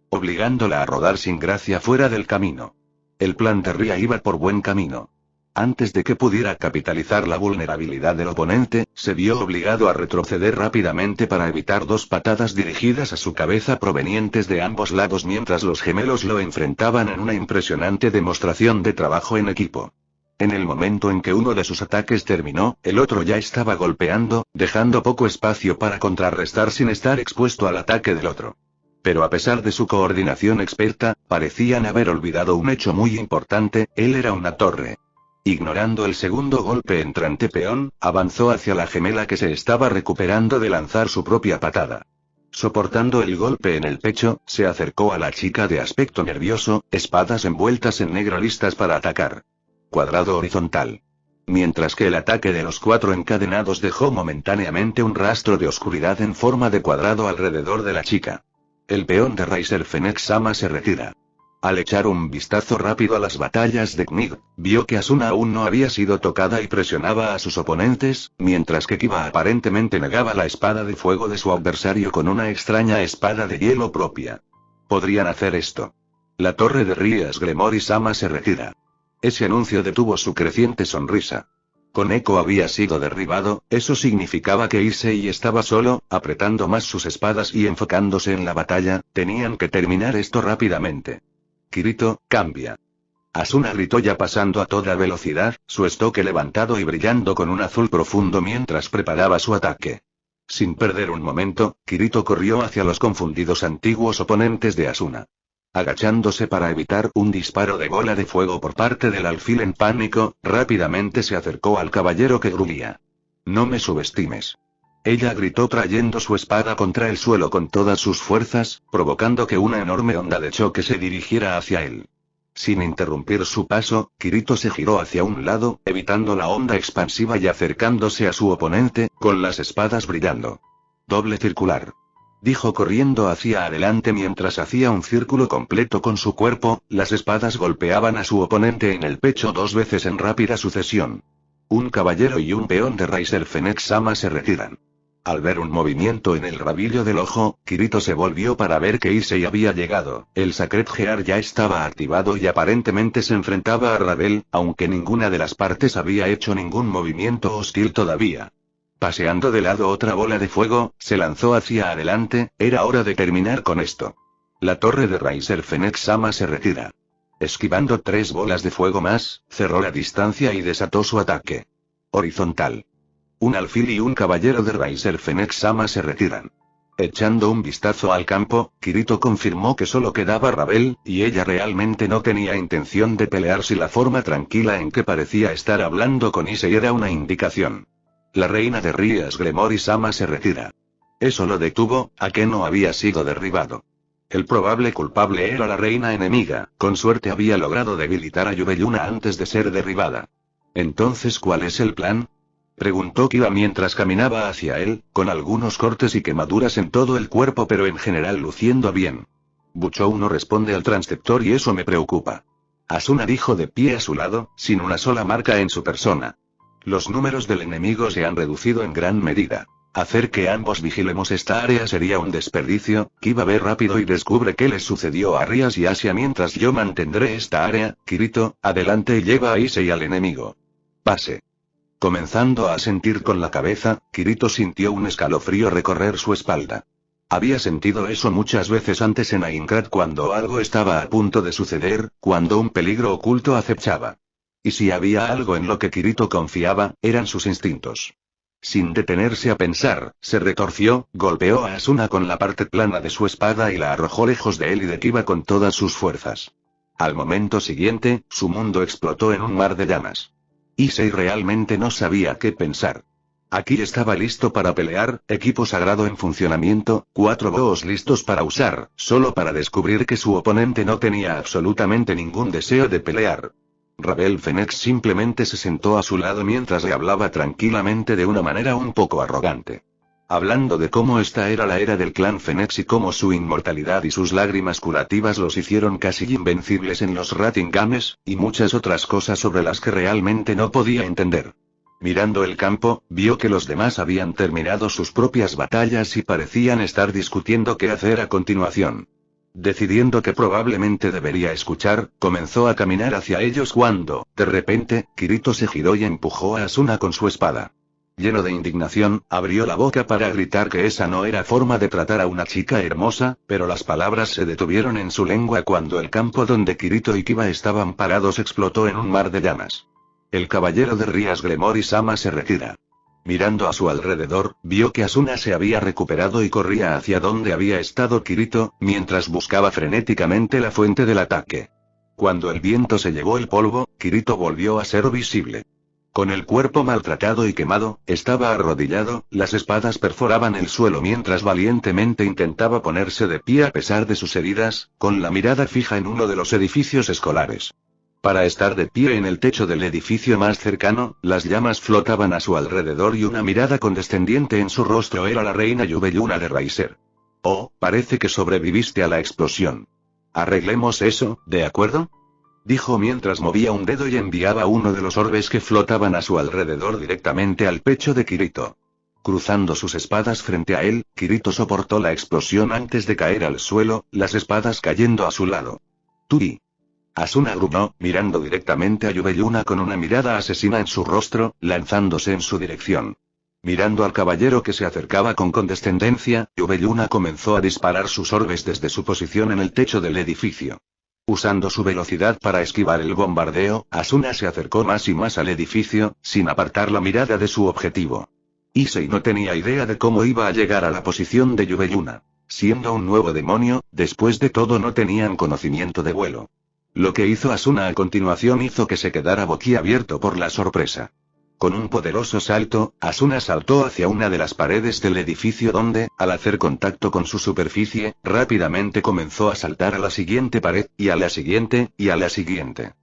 obligándola a rodar sin gracia fuera del camino. El plan de Ria iba por buen camino. Antes de que pudiera capitalizar la vulnerabilidad del oponente, se vio obligado a retroceder rápidamente para evitar 2 patadas dirigidas a su cabeza provenientes de ambos lados mientras los gemelos lo enfrentaban en una impresionante demostración de trabajo en equipo. En el momento en que uno de sus ataques terminó, el otro ya estaba golpeando, dejando poco espacio para contrarrestar sin estar expuesto al ataque del otro. Pero a pesar de su coordinación experta, parecían haber olvidado un hecho muy importante: él era una torre. Ignorando el segundo golpe entrante peón, avanzó hacia la gemela que se estaba recuperando de lanzar su propia patada. Soportando el golpe en el pecho, se acercó a la chica de aspecto nervioso, espadas envueltas en negro listas para atacar. Cuadrado horizontal. Mientras que el ataque de los 4 encadenados dejó momentáneamente un rastro de oscuridad en forma de cuadrado alrededor de la chica. El peón de Riser Phoenix Sama se retira. Al echar un vistazo rápido a las batallas de Knig, vio que Asuna aún no había sido tocada y presionaba a sus oponentes, mientras que Kiba aparentemente negaba la espada de fuego de su adversario con una extraña espada de hielo propia. Podrían hacer esto. La torre de Rias Gremory Sama se retira. Ese anuncio detuvo su creciente sonrisa. Koneko había sido derribado, eso significaba que Issei estaba solo, apretando más sus espadas y enfocándose en la batalla. Tenían que terminar esto rápidamente. Kirito, cambia. Asuna gritó ya pasando a toda velocidad, su estoque levantado y brillando con un azul profundo mientras preparaba su ataque. Sin perder un momento, Kirito corrió hacia los confundidos antiguos oponentes de Asuna. Agachándose para evitar un disparo de bola de fuego por parte del alfil en pánico, rápidamente se acercó al caballero que gruñía. No me subestimes. Ella gritó trayendo su espada contra el suelo con todas sus fuerzas, provocando que una enorme onda de choque se dirigiera hacia él. Sin interrumpir su paso, Kirito se giró hacia un lado, evitando la onda expansiva y acercándose a su oponente, con las espadas brillando. Doble circular. Dijo corriendo hacia adelante mientras hacía un círculo completo con su cuerpo. Las espadas golpeaban a su oponente en el pecho 2 veces en rápida sucesión. Un caballero y un peón de Riser Phoenix Sama se retiran. Al ver un movimiento en el rabillo del ojo, Kirito se volvió para ver que Issei había llegado. El Sacred Gear ya estaba activado y aparentemente se enfrentaba a Ravel, aunque ninguna de las partes había hecho ningún movimiento hostil todavía. Paseando de lado otra bola de fuego, se lanzó hacia adelante. Era hora de terminar con esto. La torre de Riser Phoenix Sama se retira. Esquivando 3 bolas de fuego más, cerró la distancia y desató su ataque. Horizontal. Un alfil y un caballero de Riser Phoenix Sama se retiran. Echando un vistazo al campo, Kirito confirmó que solo quedaba Ravel, y ella realmente no tenía intención de pelear si la forma tranquila en que parecía estar hablando con Issei era una indicación. La reina de Rias Gremory Sama se retira. Eso lo detuvo, a que no había sido derribado. El probable culpable era la reina enemiga, con suerte había logrado debilitar a Yubelluna antes de ser derribada. Entonces, ¿cuál es el plan?, preguntó Kiba mientras caminaba hacia él, con algunos cortes y quemaduras en todo el cuerpo pero en general luciendo bien. Buchou no responde al transceptor y eso me preocupa. Asuna dijo de pie a su lado, sin una sola marca en su persona. Los números del enemigo se han reducido en gran medida. Hacer que ambos vigilemos esta área sería un desperdicio. Kiba ve rápido y descubre qué les sucedió a Rias y Asia mientras yo mantendré esta área. Kirito, adelante y lleva a Issei al enemigo. Pase. Comenzando a sentir con la cabeza, Kirito sintió un escalofrío recorrer su espalda. Había sentido eso muchas veces antes en Aincrad cuando algo estaba a punto de suceder, cuando un peligro oculto acechaba. Y si había algo en lo que Kirito confiaba, eran sus instintos. Sin detenerse a pensar, se retorció, golpeó a Asuna con la parte plana de su espada y la arrojó lejos de él y de Kiba con todas sus fuerzas. Al momento siguiente, su mundo explotó en un mar de llamas. Issei realmente no sabía qué pensar. Aquí estaba listo para pelear, equipo sagrado en funcionamiento, 4 boos listos para usar, solo para descubrir que su oponente no tenía absolutamente ningún deseo de pelear. Ravel Fenech simplemente se sentó a su lado mientras le hablaba tranquilamente de una manera un poco arrogante. Hablando de cómo esta era la era del clan Fenech y cómo su inmortalidad y sus lágrimas curativas los hicieron casi invencibles en los Rating Games, y muchas otras cosas sobre las que realmente no podía entender. Mirando el campo, vio que los demás habían terminado sus propias batallas y parecían estar discutiendo qué hacer a continuación. Decidiendo que probablemente debería escuchar, comenzó a caminar hacia ellos cuando, de repente, Kirito se giró y empujó a Asuna con su espada. Lleno de indignación, abrió la boca para gritar que esa no era forma de tratar a una chica hermosa, pero las palabras se detuvieron en su lengua cuando el campo donde Kirito y Kiba estaban parados explotó en un mar de llamas. El caballero de Rías Gremory-sama se retira. Mirando a su alrededor, vio que Asuna se había recuperado y corría hacia donde había estado Kirito, mientras buscaba frenéticamente la fuente del ataque. Cuando el viento se llevó el polvo, Kirito volvió a ser visible. Con el cuerpo maltratado y quemado, estaba arrodillado, las espadas perforaban el suelo mientras valientemente intentaba ponerse de pie a pesar de sus heridas, con la mirada fija en uno de los edificios escolares. Para estar de pie en el techo del edificio más cercano, las llamas flotaban a su alrededor y una mirada condescendiente en su rostro era la reina Yubeluna de Raiser. Oh, parece que sobreviviste a la explosión. Arreglemos eso, ¿de acuerdo? Dijo mientras movía un dedo y enviaba uno de los orbes que flotaban a su alrededor directamente al pecho de Kirito. Cruzando sus espadas frente a él, Kirito soportó la explosión antes de caer al suelo, las espadas cayendo a su lado. Turi. Asuna gruñó, mirando directamente a Yubeluna con una mirada asesina en su rostro, lanzándose en su dirección. Mirando al caballero que se acercaba con condescendencia, Yubeluna comenzó a disparar sus orbes desde su posición en el techo del edificio. Usando su velocidad para esquivar el bombardeo, Asuna se acercó más y más al edificio, sin apartar la mirada de su objetivo. Issei no tenía idea de cómo iba a llegar a la posición de Yubeluna. Siendo un nuevo demonio, después de todo no tenían conocimiento de vuelo. Lo que hizo Asuna a continuación hizo que se quedara boquiabierto por la sorpresa. Con un poderoso salto, Asuna saltó hacia una de las paredes del edificio donde, al hacer contacto con su superficie, rápidamente comenzó a saltar a la siguiente pared, y a la siguiente, y a la siguiente.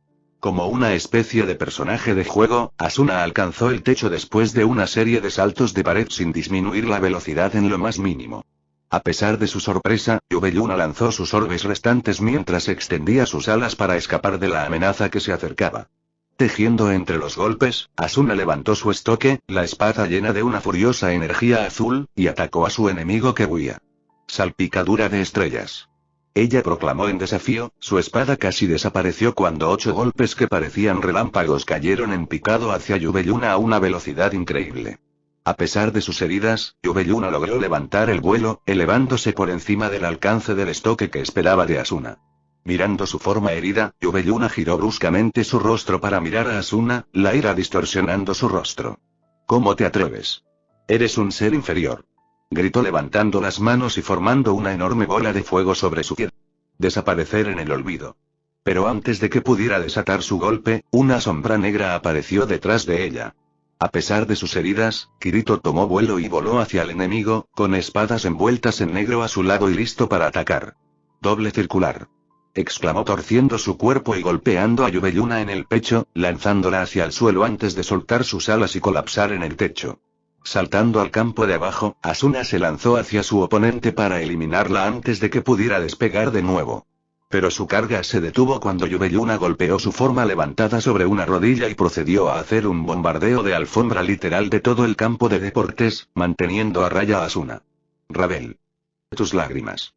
Como una especie de personaje de juego, Asuna alcanzó el techo después de una serie de saltos de pared sin disminuir la velocidad en lo más mínimo. A pesar de su sorpresa, Yubeluna lanzó sus orbes restantes mientras extendía sus alas para escapar de la amenaza que se acercaba. Tejiendo entre los golpes, Asuna levantó su estoque, la espada llena de una furiosa energía azul, y atacó a su enemigo que huía. Salpicadura de estrellas. Ella proclamó en desafío, su espada casi desapareció cuando 8 golpes que parecían relámpagos cayeron en picado hacia Yubeluna a una velocidad increíble. A pesar de sus heridas, Yubeluna logró levantar el vuelo, elevándose por encima del alcance del estoque que esperaba de Asuna. Mirando su forma herida, Yubeluna giró bruscamente su rostro para mirar a Asuna, la ira distorsionando su rostro. ¿Cómo te atreves? Eres un ser inferior. Gritó levantando las manos y formando una enorme bola de fuego sobre su piel. Desaparecer en el olvido. Pero antes de que pudiera desatar su golpe, una sombra negra apareció detrás de ella. A pesar de sus heridas, Kirito tomó vuelo y voló hacia el enemigo, con espadas envueltas en negro a su lado y listo para atacar. Doble circular. Exclamó torciendo su cuerpo y golpeando a Yubeluna en el pecho, lanzándola hacia el suelo antes de soltar sus alas y colapsar en el techo. Saltando al campo de abajo, Asuna se lanzó hacia su oponente para eliminarla antes de que pudiera despegar de nuevo. Pero su carga se detuvo cuando Yubeluna golpeó su forma levantada sobre una rodilla y procedió a hacer un bombardeo de alfombra literal de todo el campo de deportes, manteniendo a raya a Asuna. Ravel. Tus lágrimas.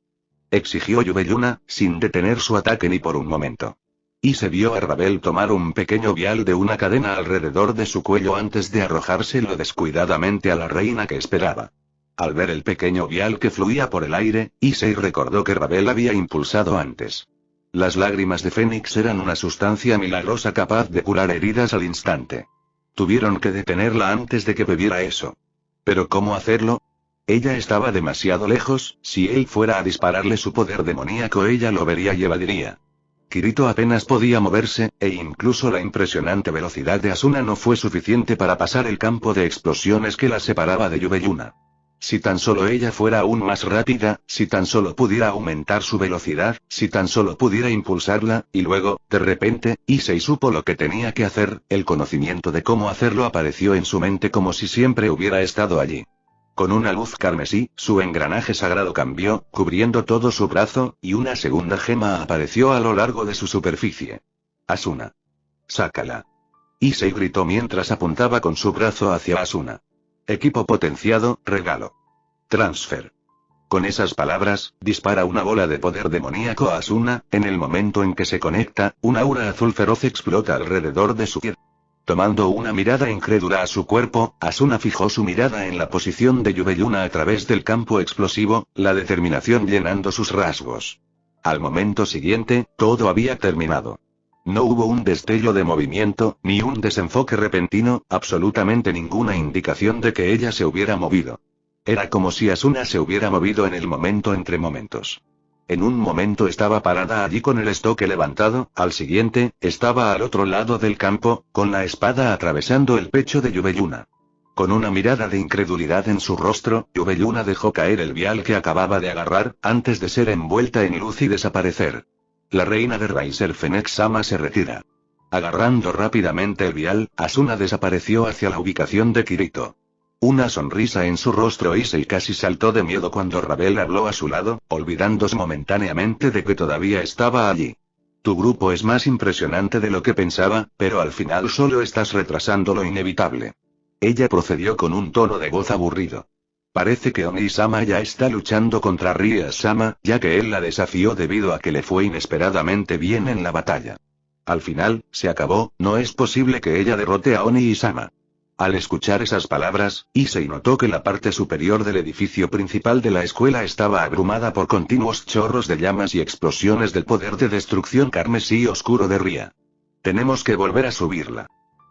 Exigió Yubeluna, sin detener su ataque ni por un momento. Y se vio a Rabel tomar un pequeño vial de una cadena alrededor de su cuello antes de arrojárselo descuidadamente a la reina que esperaba. Al ver el pequeño vial que fluía por el aire, Issei recordó que Rabel había impulsado antes. Las lágrimas de Fénix eran una sustancia milagrosa capaz de curar heridas al instante. Tuvieron que detenerla antes de que bebiera eso. ¿Pero cómo hacerlo? Ella estaba demasiado lejos, si él fuera a dispararle su poder demoníaco ella lo vería y evadiría. Kirito apenas podía moverse, e incluso la impresionante velocidad de Asuna no fue suficiente para pasar el campo de explosiones que la separaba de Yubeyuna. Si tan solo ella fuera aún más rápida, si tan solo pudiera aumentar su velocidad, si tan solo pudiera impulsarla, y luego, de repente, Issei supo lo que tenía que hacer, el conocimiento de cómo hacerlo apareció en su mente como si siempre hubiera estado allí. Con una luz carmesí, su engranaje sagrado cambió, cubriendo todo su brazo, y una segunda gema apareció a lo largo de su superficie. Asuna. Sácala. Issei gritó mientras apuntaba con su brazo hacia Asuna. Equipo potenciado, regalo. Transfer. Con esas palabras, dispara una bola de poder demoníaco a Asuna, en el momento en que se conecta, un aura azul feroz explota alrededor de su piel. Tomando una mirada incrédula a su cuerpo, Asuna fijó su mirada en la posición de Yubeyuna a través del campo explosivo, la determinación llenando sus rasgos. Al momento siguiente, todo había terminado. No hubo un destello de movimiento, ni un desenfoque repentino, absolutamente ninguna indicación de que ella se hubiera movido. Era como si Asuna se hubiera movido en el momento entre momentos. En un momento estaba parada allí con el estoque levantado, al siguiente, estaba al otro lado del campo, con la espada atravesando el pecho de Yubeyuna. Con una mirada de incredulidad en su rostro, Yubeyuna dejó caer el vial que acababa de agarrar, antes de ser envuelta en luz y desaparecer. La reina de Riser Fennec-sama se retira. Agarrando rápidamente el vial, Asuna desapareció hacia la ubicación de Kirito. Una sonrisa en su rostro Issei casi saltó de miedo cuando Rabel habló a su lado, olvidándose momentáneamente de que todavía estaba allí. Tu grupo es más impresionante de lo que pensaba, pero al final solo estás retrasando lo inevitable. Ella procedió con un tono de voz aburrido. Parece que Oni-sama ya está luchando contra Ria-sama, ya que él la desafió debido a que le fue inesperadamente bien en la batalla. Al final, se acabó, no es posible que ella derrote a Oni-sama. Al escuchar esas palabras, Issei notó que la parte superior del edificio principal de la escuela estaba abrumada por continuos chorros de llamas y explosiones del poder de destrucción carmesí oscuro de Ria. Tenemos que volver a subirla.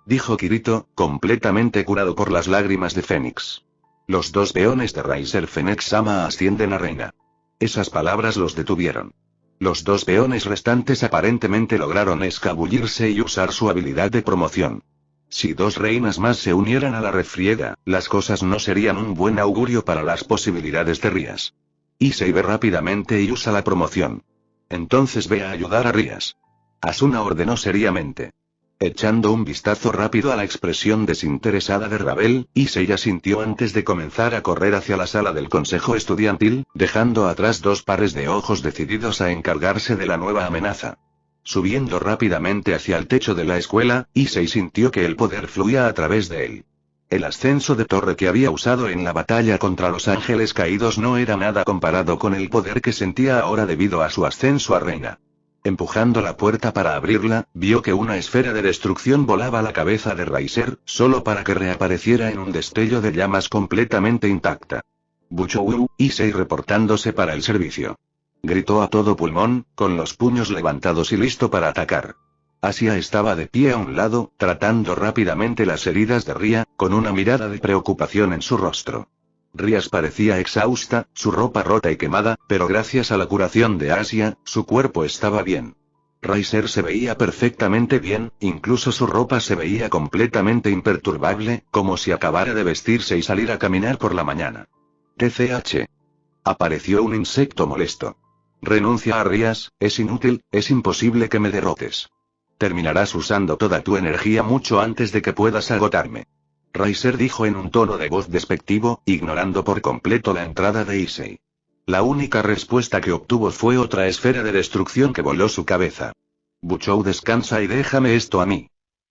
Dijo Kirito, completamente curado por las lágrimas de Fénix. Los dos peones de Riser Fennec-sama ascienden a reina. Esas palabras los detuvieron. Los dos peones restantes aparentemente lograron escabullirse y usar su habilidad de promoción. Si dos reinas más se unieran a la refriega, las cosas no serían un buen augurio para las posibilidades de Rías. Issei ve rápidamente y usa la promoción. Entonces ve a ayudar a Rías. Asuna ordenó seriamente. Echando un vistazo rápido a la expresión desinteresada de Rabel, Issei asintió antes de comenzar a correr hacia la sala del consejo estudiantil, dejando atrás dos pares de ojos decididos a encargarse de la nueva amenaza. Subiendo rápidamente hacia el techo de la escuela, Issei sintió que el poder fluía a través de él. El ascenso de torre que había usado en la batalla contra los ángeles caídos no era nada comparado con el poder que sentía ahora debido a su ascenso a reina. Empujando la puerta para abrirla, vio que una esfera de destrucción volaba a la cabeza de Riser, solo para que reapareciera en un destello de llamas completamente intacta. Buchou, Issei reportándose para el servicio. Gritó a todo pulmón, con los puños levantados y listo para atacar. Asia estaba de pie a un lado, tratando rápidamente las heridas de Ria, con una mirada de preocupación en su rostro. Rías parecía exhausta, su ropa rota y quemada, pero gracias a la curación de Asia, su cuerpo estaba bien. Riser se veía perfectamente bien, incluso su ropa se veía completamente imperturbable, como si acabara de vestirse y salir a caminar por la mañana. TCH. Apareció un insecto molesto. Renuncia a Rías, es inútil, es imposible que me derrotes. Terminarás usando toda tu energía mucho antes de que puedas agotarme. Riser dijo en un tono de voz despectivo, ignorando por completo la entrada de Issei. La única respuesta que obtuvo fue otra esfera de destrucción que voló su cabeza. Buchou, descansa y déjame esto a mí.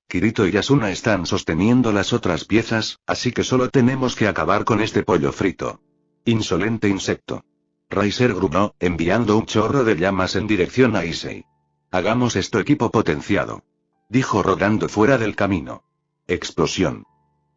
Kirito y Asuna están sosteniendo las otras piezas, así que solo tenemos que acabar con este pollo frito. Insolente insecto. Riser gruñó, enviando un chorro de llamas en dirección a Issei. Hagamos esto equipo potenciado. Dijo rodando fuera del camino. Explosión.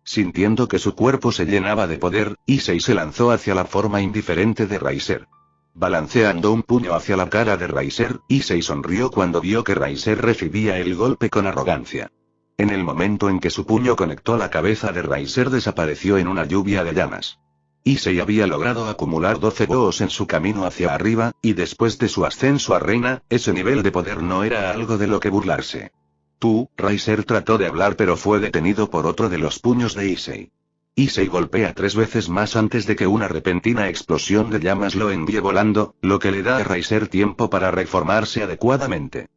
Sintiendo que su cuerpo se llenaba de poder, Issei se lanzó hacia la forma indiferente de Riser. Balanceando un puño hacia la cara de Riser, Issei sonrió cuando vio que Riser recibía el golpe con arrogancia. En el momento en que su puño conectó la cabeza de Riser desapareció en una lluvia de llamas. Issei había logrado acumular 12 boos en su camino hacia arriba, y después de su ascenso a reina, ese nivel de poder no era algo de lo que burlarse. Riser trató de hablar pero fue detenido por otro de los puños de Issei. Issei golpea 3 veces más antes de que una repentina explosión de llamas lo envíe volando, lo que le da a Riser tiempo para reformarse adecuadamente.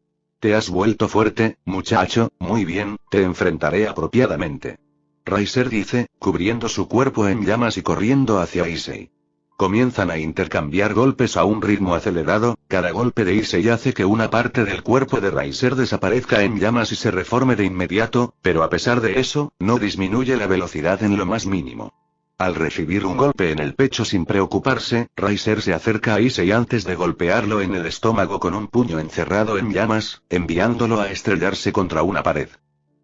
Te has vuelto fuerte, muchacho, muy bien, te enfrentaré apropiadamente. Riser dice, cubriendo su cuerpo en llamas y corriendo hacia Issei. Comienzan a intercambiar golpes a un ritmo acelerado, cada golpe de Issei hace que una parte del cuerpo de Riser desaparezca en llamas y se reforme de inmediato, pero a pesar de eso, no disminuye la velocidad en lo más mínimo. Al recibir un golpe en el pecho sin preocuparse, Riser se acerca a Issei antes de golpearlo en el estómago con un puño encerrado en llamas, enviándolo a estrellarse contra una pared.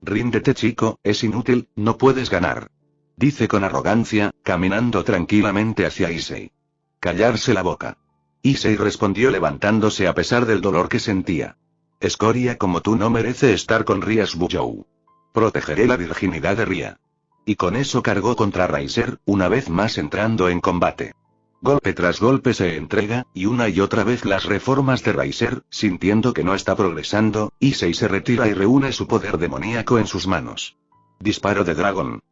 Ríndete chico, es inútil, no puedes ganar. Dice con arrogancia, caminando tranquilamente hacia Issei. Callarse la boca. Issei respondió levantándose a pesar del dolor que sentía. Escoria como tú no merece estar con Rias Bujou. Protegeré la virginidad de Ria. Y con eso cargó contra Riser, una vez más entrando en combate. Golpe tras golpe se entrega, y una y otra vez las reformas de Riser, sintiendo que no está progresando, Issei se retira y reúne su poder demoníaco en sus manos. Disparo de dragón.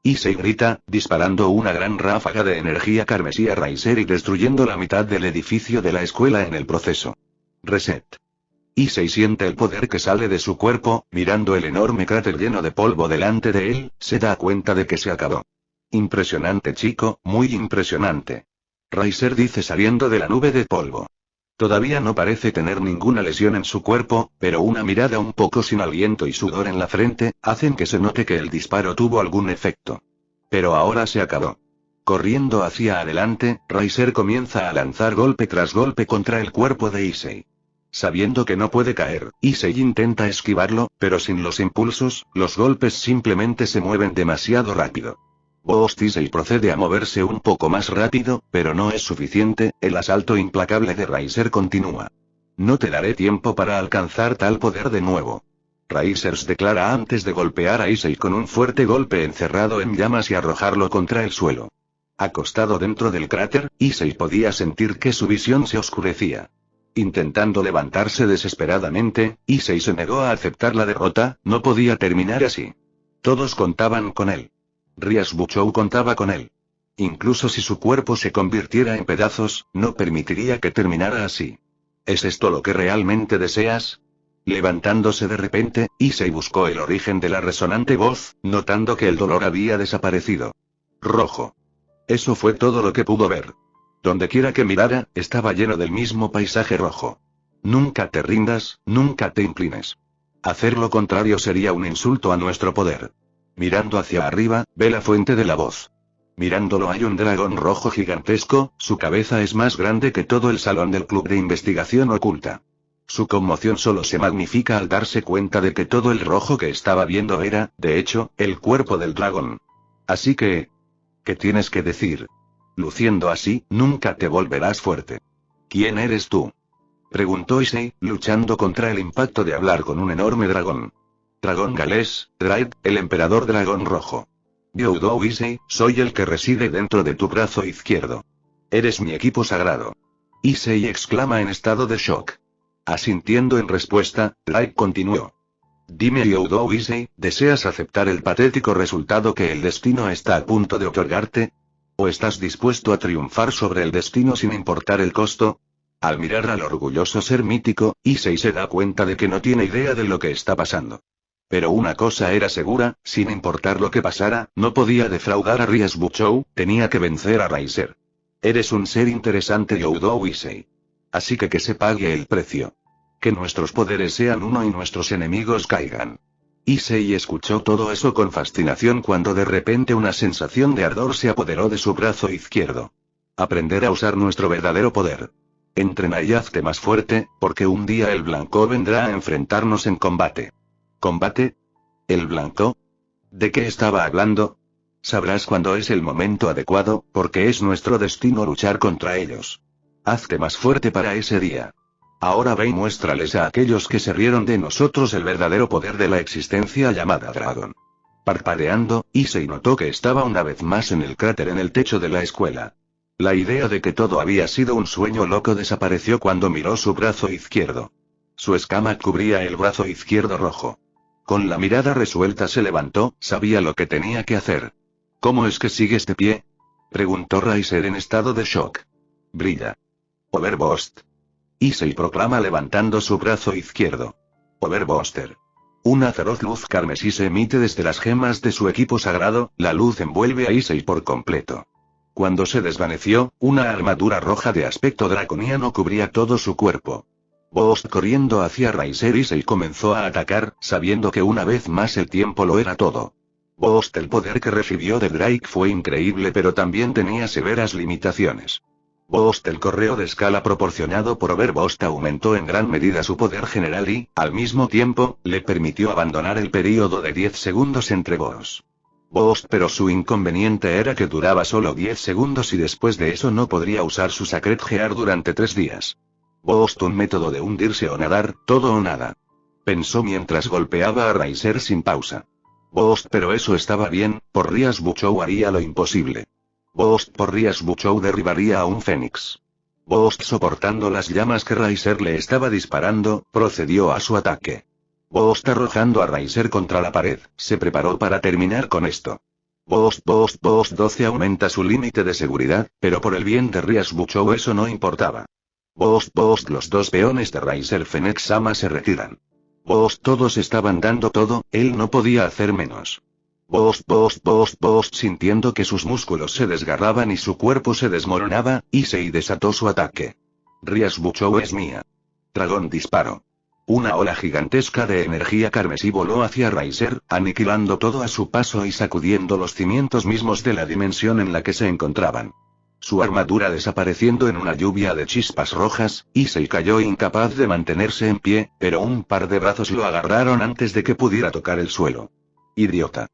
Issei grita, disparando una gran ráfaga de energía carmesí a Riser y destruyendo la mitad del edificio de la escuela en el proceso. Reset. Issei siente el poder que sale de su cuerpo, mirando el enorme cráter lleno de polvo delante de él, se da cuenta de que se acabó. Impresionante chico, muy impresionante. Riser dice saliendo de la nube de polvo. Todavía no parece tener ninguna lesión en su cuerpo, pero una mirada un poco sin aliento y sudor en la frente, hacen que se note que el disparo tuvo algún efecto. Pero ahora se acabó. Corriendo hacia adelante, Riser comienza a lanzar golpe tras golpe contra el cuerpo de Issei. Sabiendo que no puede caer, Issei intenta esquivarlo, pero sin los impulsos, los golpes simplemente se mueven demasiado rápido. Issei procede a moverse un poco más rápido, pero no es suficiente, el asalto implacable de Riser continúa. No te daré tiempo para alcanzar tal poder de nuevo. Riser declara antes de golpear a Issei con un fuerte golpe encerrado en llamas y arrojarlo contra el suelo. Acostado dentro del cráter, Issei podía sentir que su visión se oscurecía. Intentando levantarse desesperadamente, Issei se negó a aceptar la derrota, no podía terminar así. Todos contaban con él. Rias Bujou contaba con él. Incluso si su cuerpo se convirtiera en pedazos, no permitiría que terminara así. ¿Es esto lo que realmente deseas? Levantándose de repente, Issei buscó el origen de la resonante voz, notando que el dolor había desaparecido. Rojo. Eso fue todo lo que pudo ver. Dondequiera que mirara, estaba lleno del mismo paisaje rojo. Nunca te rindas, nunca te inclines. Hacer lo contrario sería un insulto a nuestro poder. Mirando hacia arriba, ve la fuente de la voz. Mirándolo hay un dragón rojo gigantesco, su cabeza es más grande que todo el salón del club de investigación oculta. Su conmoción solo se magnifica al darse cuenta de que todo el rojo que estaba viendo era, de hecho, el cuerpo del dragón. Así que... ¿qué tienes que decir? Luciendo así, nunca te volverás fuerte. ¿Quién eres tú? Preguntó Issei, luchando contra el impacto de hablar con un enorme dragón. Dragón galés, Draid, el emperador dragón rojo. Youdou Issei, soy el que reside dentro de tu brazo izquierdo. Eres mi equipo sagrado. Issei exclama en estado de shock. Asintiendo en respuesta, Draid continuó. Dime Youdou Issei, ¿deseas aceptar el patético resultado que el destino está a punto de otorgarte? ¿O estás dispuesto a triunfar sobre el destino sin importar el costo? Al mirar al orgulloso ser mítico, Issei se da cuenta de que no tiene idea de lo que está pasando. Pero una cosa era segura, sin importar lo que pasara, no podía defraudar a Rias Bujou, tenía que vencer a Riser. Eres un ser interesante Youdou Issei. Así que se pague el precio. Que nuestros poderes sean uno y nuestros enemigos caigan. Issei escuchó todo eso con fascinación cuando de repente una sensación de ardor se apoderó de su brazo izquierdo. Aprender a usar nuestro verdadero poder. Entrena y hazte más fuerte, porque un día el blanco vendrá a enfrentarnos en combate. ¿Combate? ¿El blanco? ¿De qué estaba hablando? Sabrás cuándo es el momento adecuado, porque es nuestro destino luchar contra ellos. Hazte más fuerte para ese día. Ahora ve y muéstrales a aquellos que se rieron de nosotros el verdadero poder de la existencia llamada dragón. Parpadeando, Issei notó que estaba una vez más en el cráter en el techo de la escuela. La idea de que todo había sido un sueño loco desapareció cuando miró su brazo izquierdo. Su escama cubría el brazo izquierdo rojo. Con la mirada resuelta se levantó, sabía lo que tenía que hacer. ¿Cómo es que sigues de pie? Preguntó Riser en estado de shock. Brilla. Overburst. Issei proclama levantando su brazo izquierdo. Overbuster. Una feroz luz carmesí se emite desde las gemas de su equipo sagrado, la luz envuelve a Issei por completo. Cuando se desvaneció, una armadura roja de aspecto draconiano cubría todo su cuerpo. Boost corriendo hacia Riser Issei comenzó a atacar, sabiendo que una vez más el tiempo lo era todo. Boost el poder que recibió de Drake fue increíble pero también tenía severas limitaciones. Boost el correo de escala proporcionado por Overburst aumentó en gran medida su poder general y, al mismo tiempo, le permitió abandonar el período de 10 segundos entre Boost. Pero su inconveniente era que duraba solo 10 segundos y después de eso no podría usar su Sacred Gear durante 3 días. Un método de hundirse o nadar, todo o nada. Pensó mientras golpeaba a Riser sin pausa. Pero eso estaba bien, por Rias Buchou haría lo imposible. Por Rias Buchou derribaría a un fénix. Soportando las llamas que Riser le estaba disparando, procedió a su ataque. Arrojando a Riser contra la pared, se preparó para terminar con esto. 12 aumenta su límite de seguridad, pero por el bien de Rias Buchou eso no importaba. Los dos peones de Riser Fennec Sama se retiran. Todos estaban dando todo, él no podía hacer menos. Sintiendo que sus músculos se desgarraban y su cuerpo se desmoronaba, Issei desató su ataque. Rias Buchou es mía. Dragón disparo. Una ola gigantesca de energía carmesí voló hacia Riser, aniquilando todo a su paso y sacudiendo los cimientos mismos de la dimensión en la que se encontraban. Su armadura desapareciendo en una lluvia de chispas rojas, Issei cayó incapaz de mantenerse en pie, pero un par de brazos lo agarraron antes de que pudiera tocar el suelo. Idiota.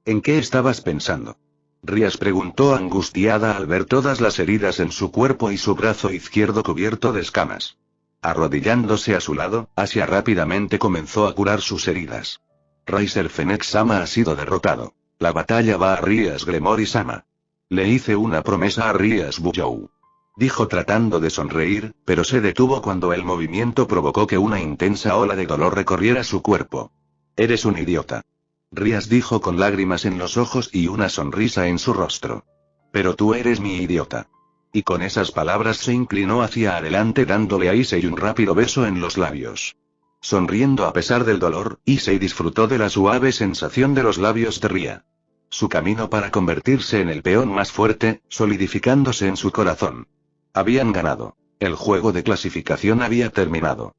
¿En qué estabas pensando? Rias preguntó angustiada al ver todas las heridas en su cuerpo y su brazo izquierdo cubierto de escamas. Arrodillándose a su lado, Asia rápidamente comenzó a curar sus heridas. Riser Fennec Sama ha sido derrotado. La batalla va a Rias Gremory Sama. Le hice una promesa a Rias Buchou. Dijo tratando de sonreír, pero se detuvo cuando el movimiento provocó que una intensa ola de dolor recorriera su cuerpo. Eres un idiota. Rias dijo con lágrimas en los ojos y una sonrisa en su rostro. Pero tú eres mi idiota. Y con esas palabras se inclinó hacia adelante dándole a Issei un rápido beso en los labios. Sonriendo a pesar del dolor, Issei disfrutó de la suave sensación de los labios de Ria. Su camino para convertirse en el peón más fuerte, solidificándose en su corazón. Habían ganado. El juego de clasificación había terminado.